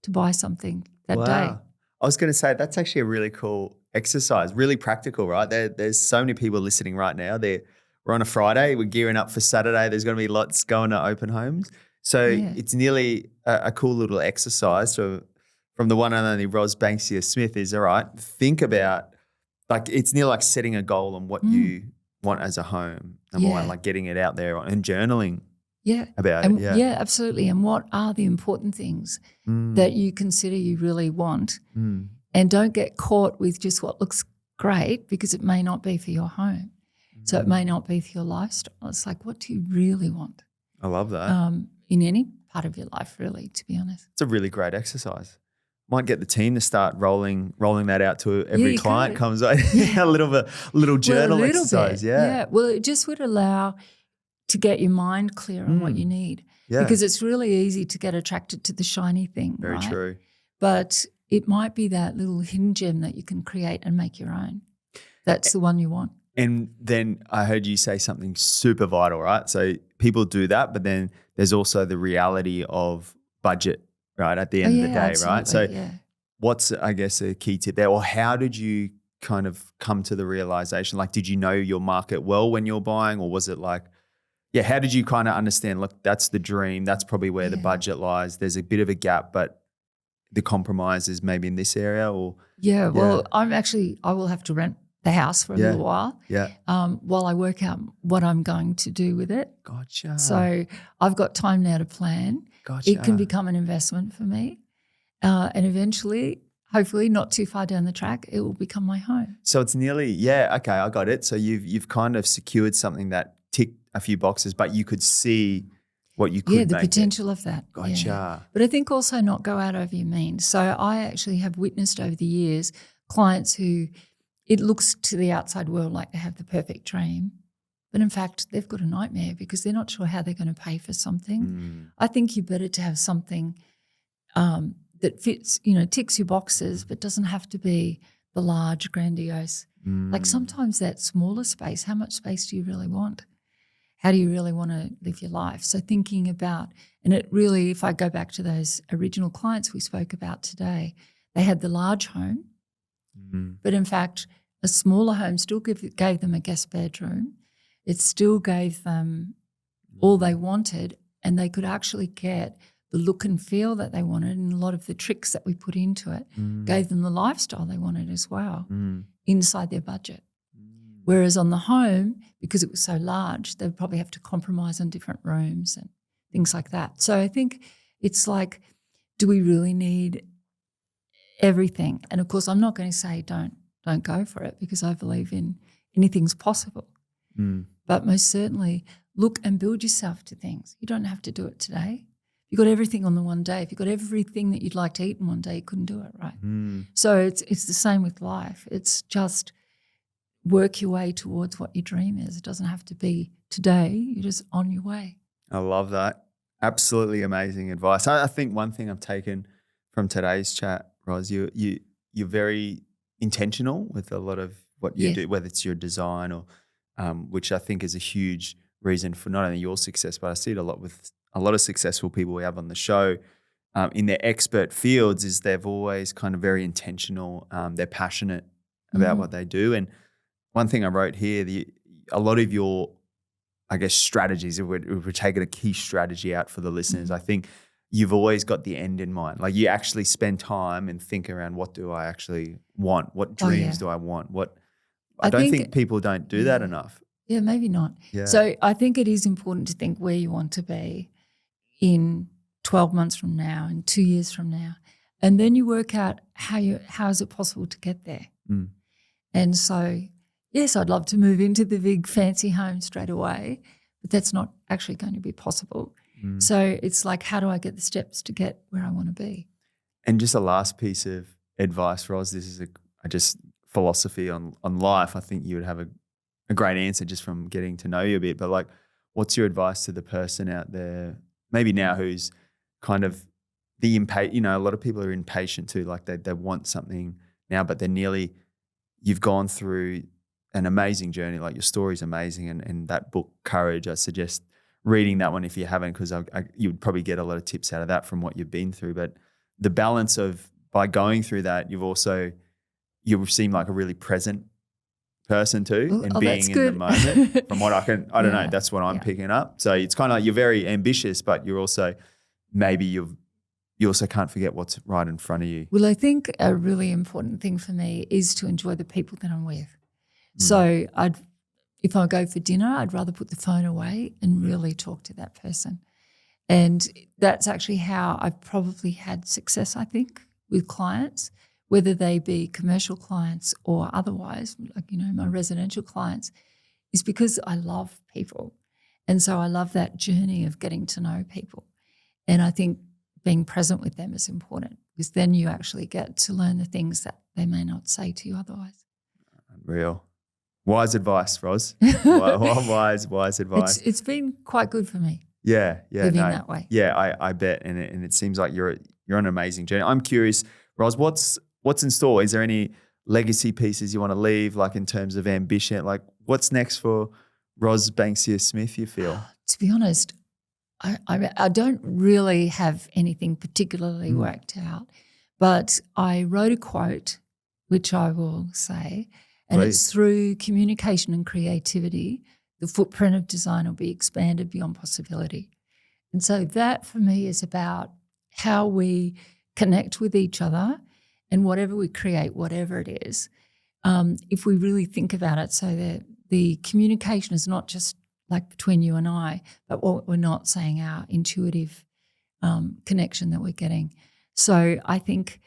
buy something that day. I was going to say, that's actually a really cool exercise, really practical, right? There's so many people listening right now. We're on a Friday, we're gearing up for Saturday. There's going to be lots going to open homes. So it's nearly a cool little exercise. So from the one and only Ros Banksia-Smith is, all right, think about, like, it's nearly like setting a goal on what you want as a home. Number one, like getting it out there and journaling about it. Yeah, absolutely. And what are the important things that you consider you really want? And don't get caught with just what looks great, because it may not be for your home. So it may not be for your lifestyle. It's like, what do you really want? I love that. In any part of your life, really, to be honest. It's a really great exercise. Might get the team to start rolling that out to every client comes out. a little journal exercise. Yeah. Well, it just would allow to get your mind clear on what you need. Yeah. Because it's really easy to get attracted to the shiny thing. Very true. But it might be that little hidden gem that you can create and make your own. That's the one you want. And then I heard you say something super vital, right? So people do that, but then there's also the reality of budget, right, at the end of the day, right? So what's, I guess, a key tip there? Or how did you kind of come to the realization? Like, did you know your market well when you're buying, or was it like, how did you kind of understand, look, that's the dream, that's probably where the budget lies, there's a bit of a gap, but the compromise is maybe in this area? Or well, I will have to rent the house for a little while while I work out what I'm going to do with it. Gotcha. So I've got time now to plan. Gotcha. It can become an investment for me, and eventually, hopefully not too far down the track, it will become my home. So it's nearly, okay, I got it. So you've kind of secured something that ticked a few boxes, but you could see what you could make. Yeah, the potential of that. Gotcha. Yeah. But I think also not go out over your means. So I actually have witnessed over the years clients who, it looks to the outside world like they have the perfect dream, but in fact they've got a nightmare because they're not sure how they're going to pay for something. I think you're better to have something that fits, ticks your boxes, but doesn't have to be the large, grandiose. Like sometimes that smaller space, how much space do you really want? how do you really want to live your life? So thinking about, and it really, if I go back to those original clients we spoke about today, they had the large home, but in fact, a smaller home still gave them a guest bedroom. It still gave them all they wanted, and they could actually get the look and feel that they wanted, and a lot of the tricks that we put into it gave them the lifestyle they wanted as well inside their budget. Whereas on the home, because it was so large, they'd probably have to compromise on different rooms and things like that. So I think it's like, do we really need everything? And of course, I'm not going to say don't go for it, because I believe in anything's possible. But most certainly look and build yourself to things. You don't have to do it today. If you got everything on the one day, if you got everything that you'd like to eat in one day, you couldn't do it, right? So it's the same with life. It's just work your way towards what your dream is. It doesn't have to be today. You're just on your way. I love that. Absolutely amazing advice. I think one thing I've taken from today's chat, Ros, you're very intentional with a lot of what you do, whether it's your design or which I think is a huge reason for not only your success, but I see it a lot with a lot of successful people we have on the show in their expert fields, is they've always kind of very intentional. They're passionate about what they do. And one thing I wrote here, a lot of your, I guess, strategies, if we're taking a key strategy out for the listeners, I think you've always got the end in mind. Like you actually spend time and think around, what do I actually want? What dreams do I want? I don't think people don't do that enough. Yeah, maybe not. Yeah. So I think it is important to think where you want to be in 12 months from now, in 2 years from now. And then you work out how is it possible to get there. And so, yes, I'd love to move into the big fancy home straight away, but that's not actually going to be possible. So it's like, how do I get the steps to get where I want to be? And just a last piece of advice, Ros, this is just philosophy on life. I think you would have a great answer just from getting to know you a bit. But like, what's your advice to the person out there, maybe now, who's kind of the impatient? A lot of people are impatient too. Like they want something now, but you've gone through an amazing journey. Like your story's amazing, and that book, Courage, I suggest reading that one if you haven't, because you would probably get a lot of tips out of that from what you've been through. But the balance of, by going through that, you seem like a really present person too, and being in the moment. From what I don't know, that's what I'm picking up. So it's kind of like you're very ambitious, but you're also, maybe you also can't forget what's right in front of you. Well, I think a really important thing for me is to enjoy the people that I'm with. So if I go for dinner, I'd rather put the phone away and really talk to that person. And that's actually how I've probably had success, I think, with clients, whether they be commercial clients or otherwise, like, my residential clients, is because I love people. And so I love that journey of getting to know people. And I think being present with them is important, because then you actually get to learn the things that they may not say to you otherwise. Unreal. Wise advice, Ros. Wise advice. It's been quite good for me. Yeah, living that way. Yeah, I bet, and it seems like you're on an amazing journey. I'm curious, Ros, what's in store? Is there any legacy pieces you want to leave, like in terms of ambition? Like, what's next for Ros Banksia-Smith, you feel? To be honest, I don't really have anything particularly worked out, but I wrote a quote, which I will say, and Please. It's through communication and creativity, the footprint of design will be expanded beyond possibility. And so that for me is about how we connect with each other, and whatever we create, whatever it is, if we really think about it, so that the communication is not just like between you and I, but what we're not saying, our intuitive connection that we're getting. So I think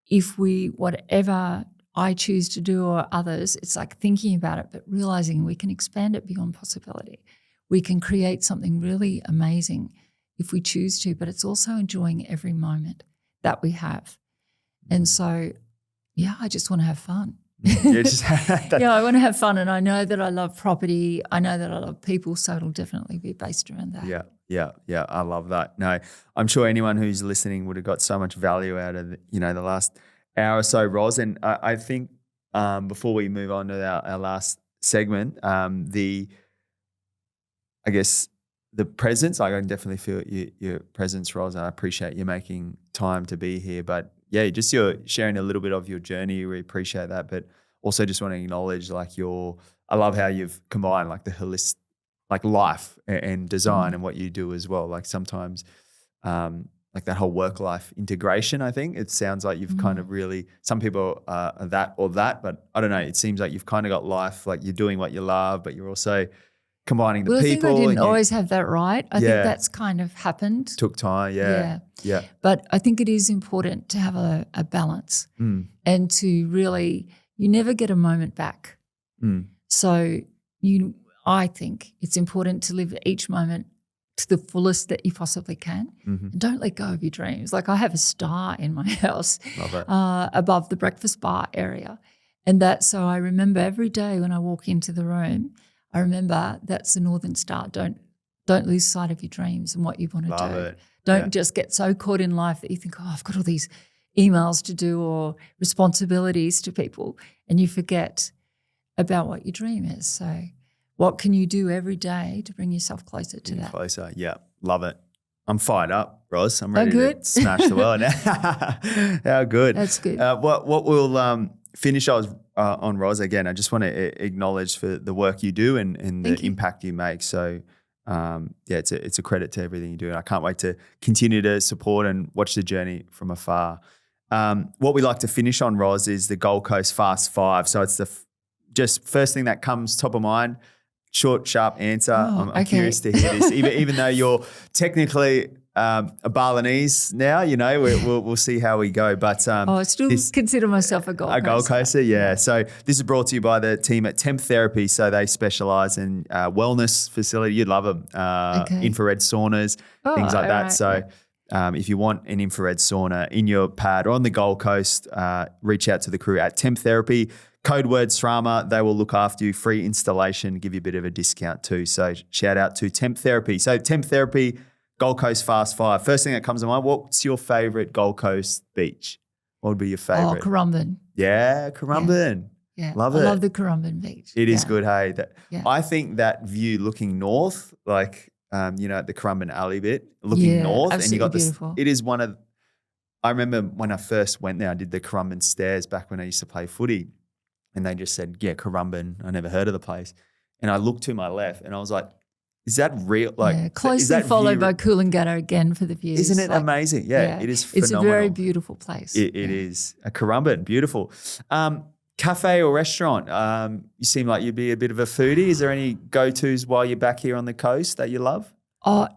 if whatever I choose to do or others, it's like thinking about it, but realizing we can expand it beyond possibility. We can create something really amazing if we choose to, but it's also enjoying every moment that we have. And so, I just want to have fun. I want to have fun, and I know that I love property. I know that I love people, so it'll definitely be based around that. Yeah. I love that. No, I'm sure anyone who's listening would have got so much value out of the last hour or so, Ros. And I think before we move on to our last segment, I I guess the presence, like I can definitely feel your presence, Ros. I appreciate you making time to be here. But yeah, just you're sharing a little bit of your journey. We appreciate that. But also just want to acknowledge like I love how you've combined like the holistic, like life and design and what you do as well. Like sometimes like that whole work-life integration, I think. It sounds like you've kind of really, some people are that or that, but I don't know. It seems like you've kind of got life, like you're doing what you love, but you're also combining the Well, people. I think I didn't always have that right. I think that's kind of happened. Took time, yeah. But I think it is important to have a balance and to really, you never get a moment back. So I think it's important to live each moment to the fullest that you possibly can. And don't let go of your dreams. Like I have a star in my house above the breakfast bar area. And so I remember every day when I walk into the room, I remember that's the Northern Star. Don't lose sight of your dreams and what you want to do. It. Don't just get so caught in life that you think, oh, I've got all these emails to do or responsibilities to people, and you forget about what your dream is. So what can you do every day to bring yourself closer to that? Closer, yeah. Love it. I'm fired up, Ros. I'm ready to smash the world. How good. That's good. What we'll finish on, Ros, again, I just want to acknowledge for the work you do and the impact you make. So, it's a credit to everything you do. And I can't wait to continue to support and watch the journey from afar. What we like to finish on, Ros, is the Gold Coast Fast Five. So it's the just first thing that comes top of mind. Short, sharp answer. I'm curious to hear this. Even though you're technically a Balinese now, we'll see how we go. But I still consider myself a Gold Coaster. A Gold Coaster, yeah. So this is brought to you by the team at Temp Therapy. So they specialise in wellness facility. You'd love them. Infrared saunas, things like that. Right, so if you want an infrared sauna in your pad or on the Gold Coast, reach out to the crew at Temp Therapy. Code word SRAMA, they will look after you, free installation, give you a bit of a discount too. So shout out to Temp Therapy. So Temp Therapy, Gold Coast Fast Five. First thing that comes to mind, what's your favourite Gold Coast beach? What would be your favourite? Oh, Currumbin. Yeah, Currumbin. Yeah. Love it. I love the Currumbin beach. It is good, hey. I think that view looking north, like, at the Currumbin Alley bit, looking north. And you got beautiful. It is one of, I remember when I first went there, I did the Currumbin stairs back when I used to play footy. And they just said, Currumbin. I never heard of the place. And I looked to my left and I was like, is that real? Like, closely followed by Coolangatta again for the views. Isn't it amazing? Yeah, it is phenomenal. It's a very beautiful place. It is. A Currumbin, beautiful. Cafe or restaurant? You seem like you'd be a bit of a foodie. Is there any go-tos while you're back here on the coast that you love? Oh,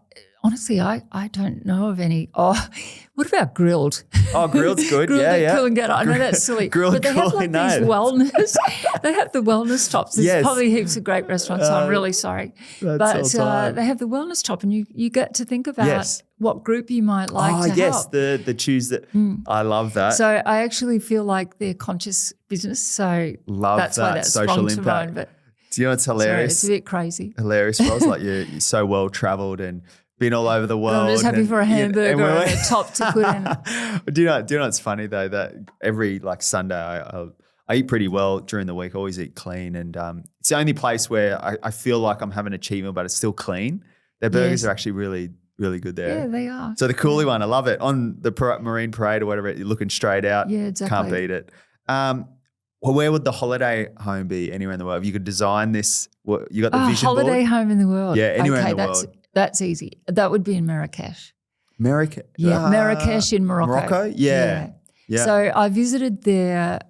honestly, I don't know of any. Oh, what about grilled? Oh, grilled's good. Grilled yeah. Coolangatta. I know that's silly. Grilled, but they have like these wellness. They have the wellness tops. There's probably heaps of great restaurants. So I'm really sorry. But they have the wellness top, and you get to think about what group you might like to help. The choose that. I love that. So I actually feel like they're conscious business. So that's why that's social impact. To mind. But do you know what's hilarious? Sorry, it's a bit crazy. Hilarious. I was like, you're so well travelled and been all over the world. I'm just happy for a hamburger and a top to put in. Do you know what's funny though? That every Sunday I eat pretty well during the week. I always eat clean, and it's the only place where I feel like I'm having an achievement, but it's still clean. Their burgers are actually really, really good there. Yeah, they are. So the Coolie one, I love it. On the Marine Parade or whatever, you're looking straight out. Yeah, exactly. Can't beat it. Well, where would the holiday home be anywhere in the world? If you could design this, you got the vision board? Holiday home in the world. Yeah, anywhere in the world. That's easy. That would be in Marrakesh. Marrakesh? Yeah, Marrakesh in Morocco. Morocco? Yeah. So I visited there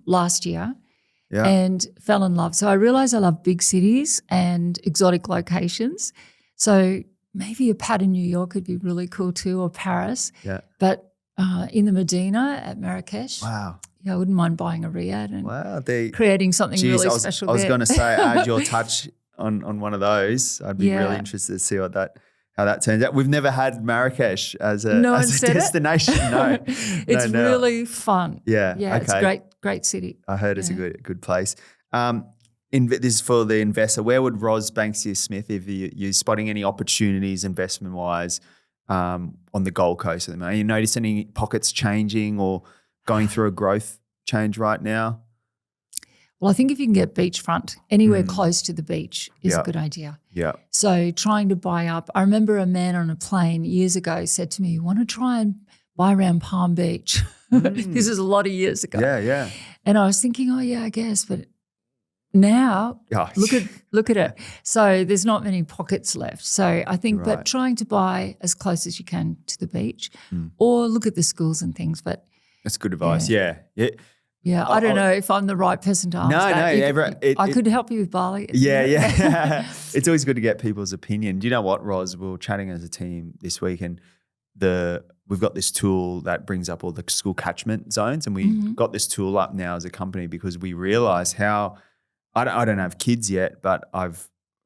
last year and fell in love. So I realised I love big cities and exotic locations. So maybe a pad in New York would be really cool too, or Paris. Yeah. But in the Medina at Marrakesh. Wow. Yeah, I wouldn't mind buying a riad and creating something really special. I was going to say, add your touch on one of those. I'd be really interested to see how that turns out. We've never had Marrakesh as a destination. No, it's really fun. Yeah, it's a great city. I heard it's a good place. This is for the investor. Where would Ros Banksia-Smith, if you're spotting any opportunities investment wise, on the Gold Coast at the moment? Are you noticing any pockets changing or going through a growth change right now? Well, I think if you can get beachfront, anywhere close to the beach is a good idea. Yeah. So trying to buy up. I remember a man on a plane years ago said to me, "You want to try and buy around Palm Beach?" This is a lot of years ago. Yeah. And I was thinking, oh yeah, I guess, but now look at it. So there's not many pockets left. So I think, but trying to buy as close as you can to the beach, or look at the schools and things. But that's good advice. Yeah. Yeah, I don't know if I'm the right person to ask that. I could help you with Bali. Yeah. It's always good to get people's opinion. Do you know what, Ros? We were chatting as a team this week, and we've got this tool that brings up all the school catchment zones, and we got this tool up now as a company because we realise how I don't have kids yet, but I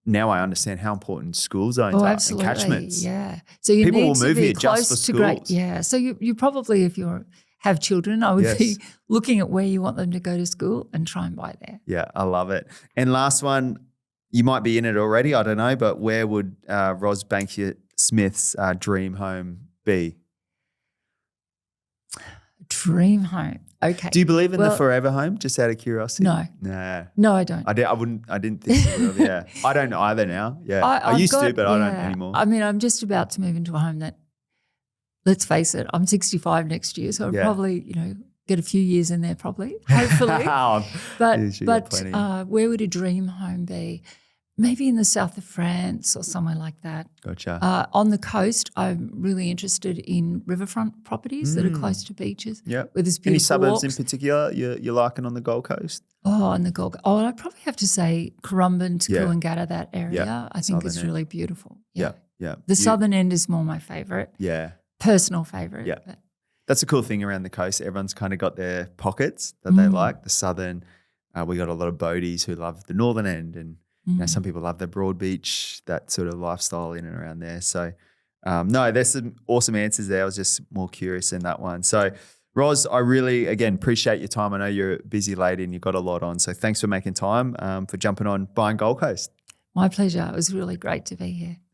understand how important school zones are and catchments. Yeah, so people will move here just for schools. So you probably, if you have children, I would be looking at where you want them to go to school and try and buy there. Yeah, I love it. And last one, you might be in it already, I don't know, but where would Ros Banksia-Smith's dream home be? Dream home. Okay. Do you believe in the forever home? Just out of curiosity. No. Nah. No, I don't. I didn't think you would. Yeah. I don't either now. Yeah. I used to, but I don't anymore. I mean, I'm just about to move into a home that, let's face it, I'm 65 next year, so I'll probably, get a few years in there probably, hopefully. But where would a dream home be? Maybe in the south of France or somewhere like that. Gotcha. On the coast, I'm really interested in riverfront properties that are close to beaches. Yeah. Where there's beautiful Any suburbs walks. in particular you're liking on the Gold Coast? Oh, on the Gold Coast. Oh, I'd probably have to say Currumbin to Coolangatta, that area. Yeah. I think it's really beautiful. Yeah. The southern end is more my favourite. Yeah. Personal favourite. Yeah. That's a cool thing around the coast. Everyone's kind of got their pockets that they like. The southern, we got a lot of boaties who love the northern end, and some people love the broad beach, that sort of lifestyle in and around there. So, no, there's some awesome answers there. I was just more curious in that one. So, Ros, I really, again, appreciate your time. I know you're a busy lady and you've got a lot on. So thanks for making time for jumping on Buying Gold Coast. My pleasure. It was really great to be here.